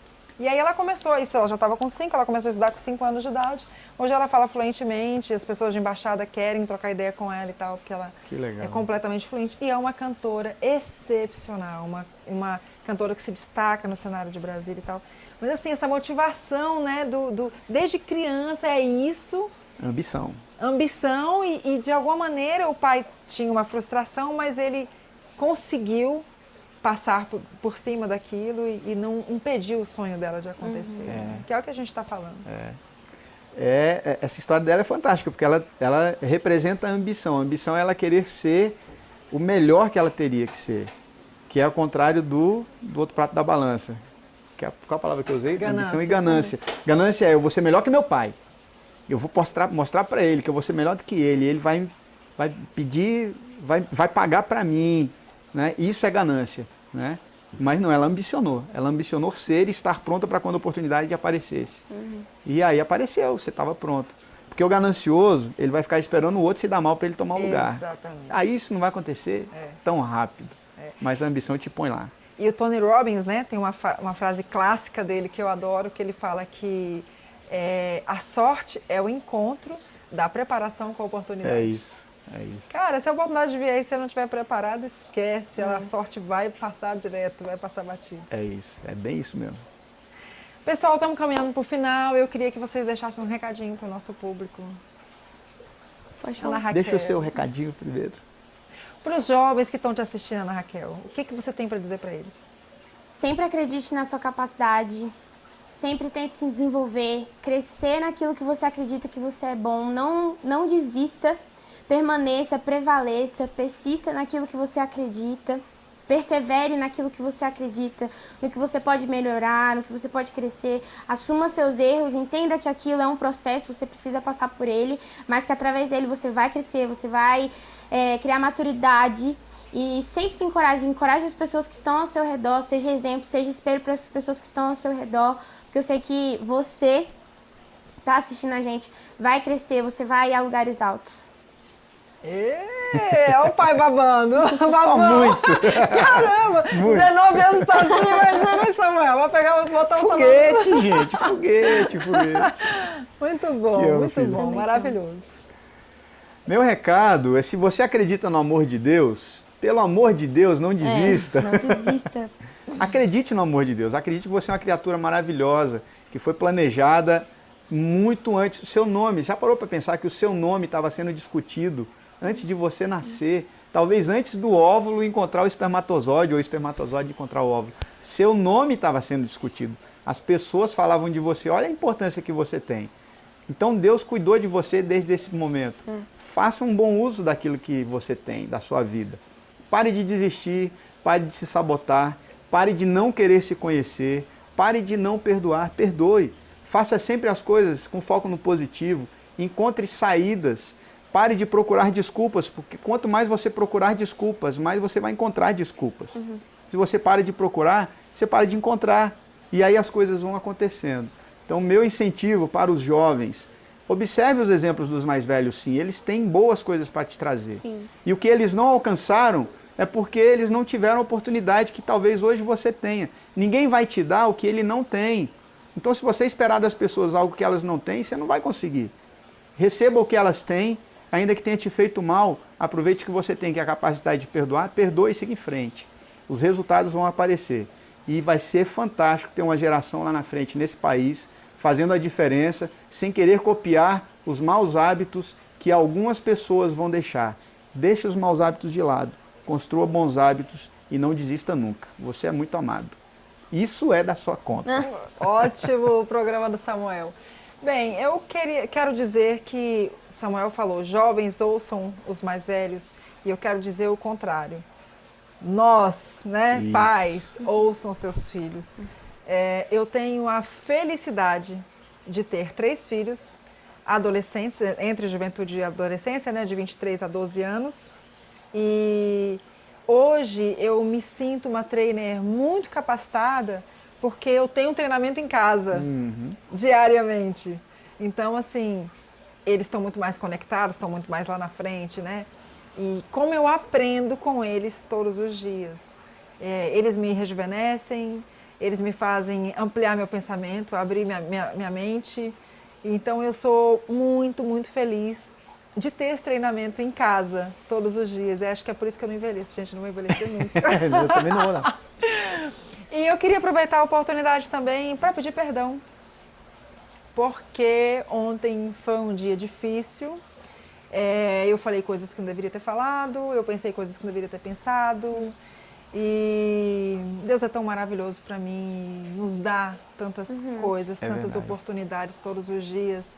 E aí ela começou, isso ela já estava com 5, ela começou a estudar com 5 anos de idade. Hoje ela fala fluentemente, as pessoas de embaixada querem trocar ideia com ela e tal, porque ela é completamente fluente. E é uma cantora excepcional, uma cantora que se destaca no cenário de Brasília e tal. Mas assim, essa motivação, né, desde criança é isso. Ambição. Ambição e de alguma maneira o pai tinha uma frustração, mas ele conseguiu passar por cima daquilo e não impediu o sonho dela de acontecer. Que é o que a gente está falando. Essa história dela é fantástica, porque ela representa a ambição. A ambição é ela querer ser o melhor que ela teria que ser, que é ao contrário do outro prato da balança. Qual a palavra que eu usei? Ganância. Ambição e ganância. Ganância é eu vou ser melhor que meu pai. Eu vou mostrar para ele que eu vou ser melhor do que ele. Ele vai pedir, vai pagar para mim. Né? Isso é ganância, né? Mas não, ela ambicionou ser e estar pronta para quando a oportunidade aparecesse. E aí apareceu, você estava pronto. Porque o ganancioso, ele vai ficar esperando o outro se dar mal para ele tomar o lugar. Exatamente. Aí isso não vai acontecer tão rápido, mas a ambição te põe lá. E o Tony Robbins, né, tem uma frase clássica dele que eu adoro, que ele fala que a sorte é o encontro da preparação com a oportunidade. É isso. Cara, se a oportunidade de vir aí, se você não estiver preparado, esquece. A sorte vai passar direto, vai passar batido. É isso, é bem isso mesmo. Pessoal, estamos caminhando para o final. Eu queria que vocês deixassem um recadinho para o nosso público. Ana Raquel. Deixa o seu recadinho primeiro. Para os jovens que estão te assistindo, Ana Raquel, o que você tem para dizer para eles? Sempre acredite na sua capacidade. Sempre tente se desenvolver, crescer naquilo que você acredita que você é bom. Não desista. Permaneça, prevaleça, persista naquilo que você acredita, persevere naquilo que você acredita, no que você pode melhorar, no que você pode crescer, assuma seus erros, entenda que aquilo é um processo, você precisa passar por ele, mas que através dele você vai crescer, você vai criar maturidade e sempre se encoraje as pessoas que estão ao seu redor, seja exemplo, seja espelho para as pessoas que estão ao seu redor, porque eu sei que você está assistindo a gente, vai crescer, você vai a lugares altos. Olha o pai babando. Muito. Caramba, muito. 19 anos tá assim, imagina aí, Samuel. Vou botar o foguete, Samuel. Gente, foguete. Muito bom, maravilhoso. Meu recado é, se você acredita no amor de Deus, pelo amor de Deus, não desista. Não desista. Acredite no amor de Deus, acredite que você é uma criatura maravilhosa, que foi planejada muito antes do seu nome. Já parou para pensar que o seu nome estava sendo discutido antes de você nascer, talvez antes do óvulo encontrar o espermatozoide ou o espermatozoide encontrar o óvulo. Seu nome estava sendo discutido. As pessoas falavam de você, olha a importância que você tem. Então Deus cuidou de você desde esse momento. Faça um bom uso daquilo que você tem, da sua vida. Pare de desistir, pare de se sabotar, pare de não querer se conhecer, pare de não perdoar, perdoe. Faça sempre as coisas com foco no positivo, encontre saídas. Pare de procurar desculpas, porque quanto mais você procurar desculpas, mais você vai encontrar desculpas. Se você para de procurar, você para de encontrar. E aí as coisas vão acontecendo. Então, meu incentivo para os jovens, observe os exemplos dos mais velhos, sim. Eles têm boas coisas para te trazer. Sim. E o que eles não alcançaram é porque eles não tiveram a oportunidade que talvez hoje você tenha. Ninguém vai te dar o que ele não tem. Então, se você esperar das pessoas algo que elas não têm, você não vai conseguir. Receba o que elas têm. Ainda que tenha te feito mal, aproveite que você tem, que é a capacidade de perdoar, perdoe e siga em frente. Os resultados vão aparecer. E vai ser fantástico ter uma geração lá na frente, nesse país, fazendo a diferença, sem querer copiar os maus hábitos que algumas pessoas vão deixar. Deixe os maus hábitos de lado, construa bons hábitos e não desista nunca. Você é muito amado. Isso é da sua conta. Ótimo o programa do Samuel. Bem, eu quero dizer que Samuel falou, jovens ouçam os mais velhos, E eu quero dizer o contrário. Nós, né, Isso. pais, ouçam seus filhos. Eu tenho a felicidade de ter 3 filhos, adolescentes, entre juventude e adolescência, né, de 23 a 12 anos. E hoje eu me sinto uma trainer muito capacitada porque eu tenho um treinamento em casa, diariamente. Então, assim, eles estão muito mais conectados, estão muito mais lá na frente, né? E como eu aprendo com eles todos os dias. Eles me rejuvenescem, eles me fazem ampliar meu pensamento, abrir minha mente. Então eu sou muito, muito feliz de ter esse treinamento em casa todos os dias. Eu acho que é por isso que eu não envelheço, gente, não vou envelhecer nunca. Eu também não, não. E eu queria aproveitar a oportunidade também para pedir perdão, porque ontem foi um dia difícil. Eu falei coisas que não deveria ter falado, eu pensei coisas que não deveria ter pensado. E Deus é tão maravilhoso para mim, nos dá tantas coisas, tantas oportunidades todos os dias.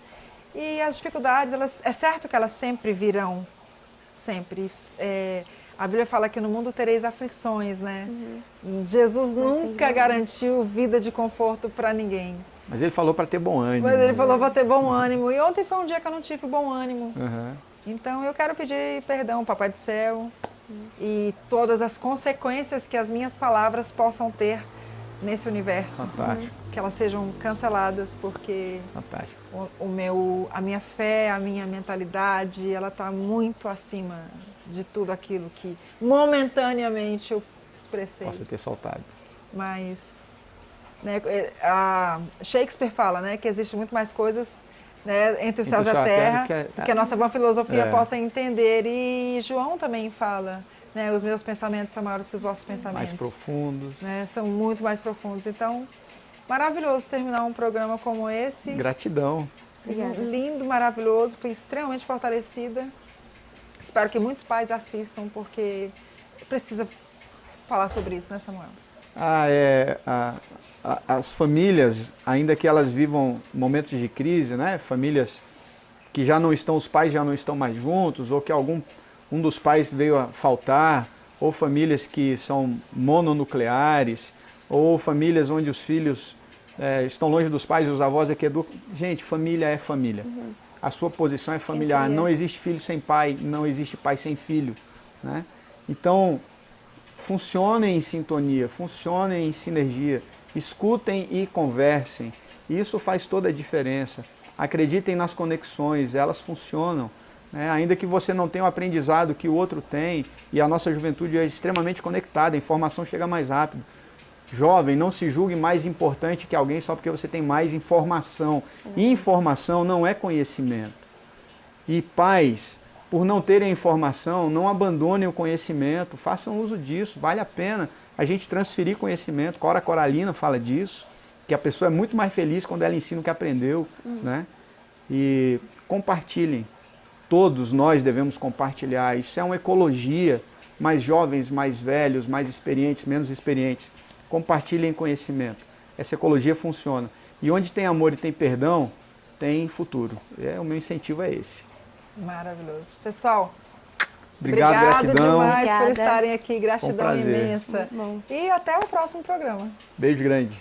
E as dificuldades, é certo que elas sempre virão, sempre. A Bíblia fala que no mundo tereis aflições, né? Jesus nunca garantiu vida de conforto para ninguém. Mas ele falou para ter bom ânimo. Mas ele falou para ter bom ânimo. E ontem foi um dia que eu não tive bom ânimo. Então eu quero pedir perdão, Papai do Céu, e todas as consequências que as minhas palavras possam ter nesse universo. Fantástico. Que elas sejam canceladas, porque Fantástico. a minha fé, a minha mentalidade, ela está muito acima de tudo aquilo que momentaneamente eu expressei. Possa ter soltado. Mas, né, Shakespeare fala, né, que existe muito mais coisas, né, entre os céus e a terra que a nossa boa filosofia possa entender. E João também fala, né, os meus pensamentos são maiores que os vossos pensamentos. Mais profundos. Né, são muito mais profundos. Então, maravilhoso terminar um programa como esse. Gratidão. Obrigada. Lindo, maravilhoso. Fui extremamente fortalecida. Espero que muitos pais assistam, porque precisa falar sobre isso, né, Samuel? As famílias, ainda que elas vivam momentos de crise, né? Famílias que já não estão, os pais já não estão mais juntos, ou que um dos pais veio a faltar, ou famílias que são mononucleares, ou famílias onde os filhos estão longe dos pais e os avós é que educam. Gente, família é família. A sua posição é familiar. Não existe filho sem pai, não existe pai sem filho, né? Então, funcionem em sintonia, funcionem em sinergia, escutem e conversem. Isso faz toda a diferença. Acreditem nas conexões, elas funcionam, né? Ainda que você não tenha o aprendizado que o outro tem, e a nossa juventude é extremamente conectada, a informação chega mais rápido. Jovem, não se julgue mais importante que alguém só porque você tem mais informação. Informação não é conhecimento. E pais, por não terem informação, não abandonem o conhecimento, façam uso disso, vale a pena a gente transferir conhecimento. Cora Coralina fala disso, que a pessoa é muito mais feliz quando ela ensina o que aprendeu, né? E compartilhem. Todos nós devemos compartilhar. Isso é uma ecologia. Mais jovens, mais velhos, mais experientes, menos experientes. Compartilhem conhecimento. Essa ecologia funciona. E onde tem amor e tem perdão, tem futuro. O meu incentivo é esse. Maravilhoso. Pessoal, obrigado, gratidão. Demais por estarem aqui. Gratidão Um prazer. imensa. E até o próximo programa. Beijo grande.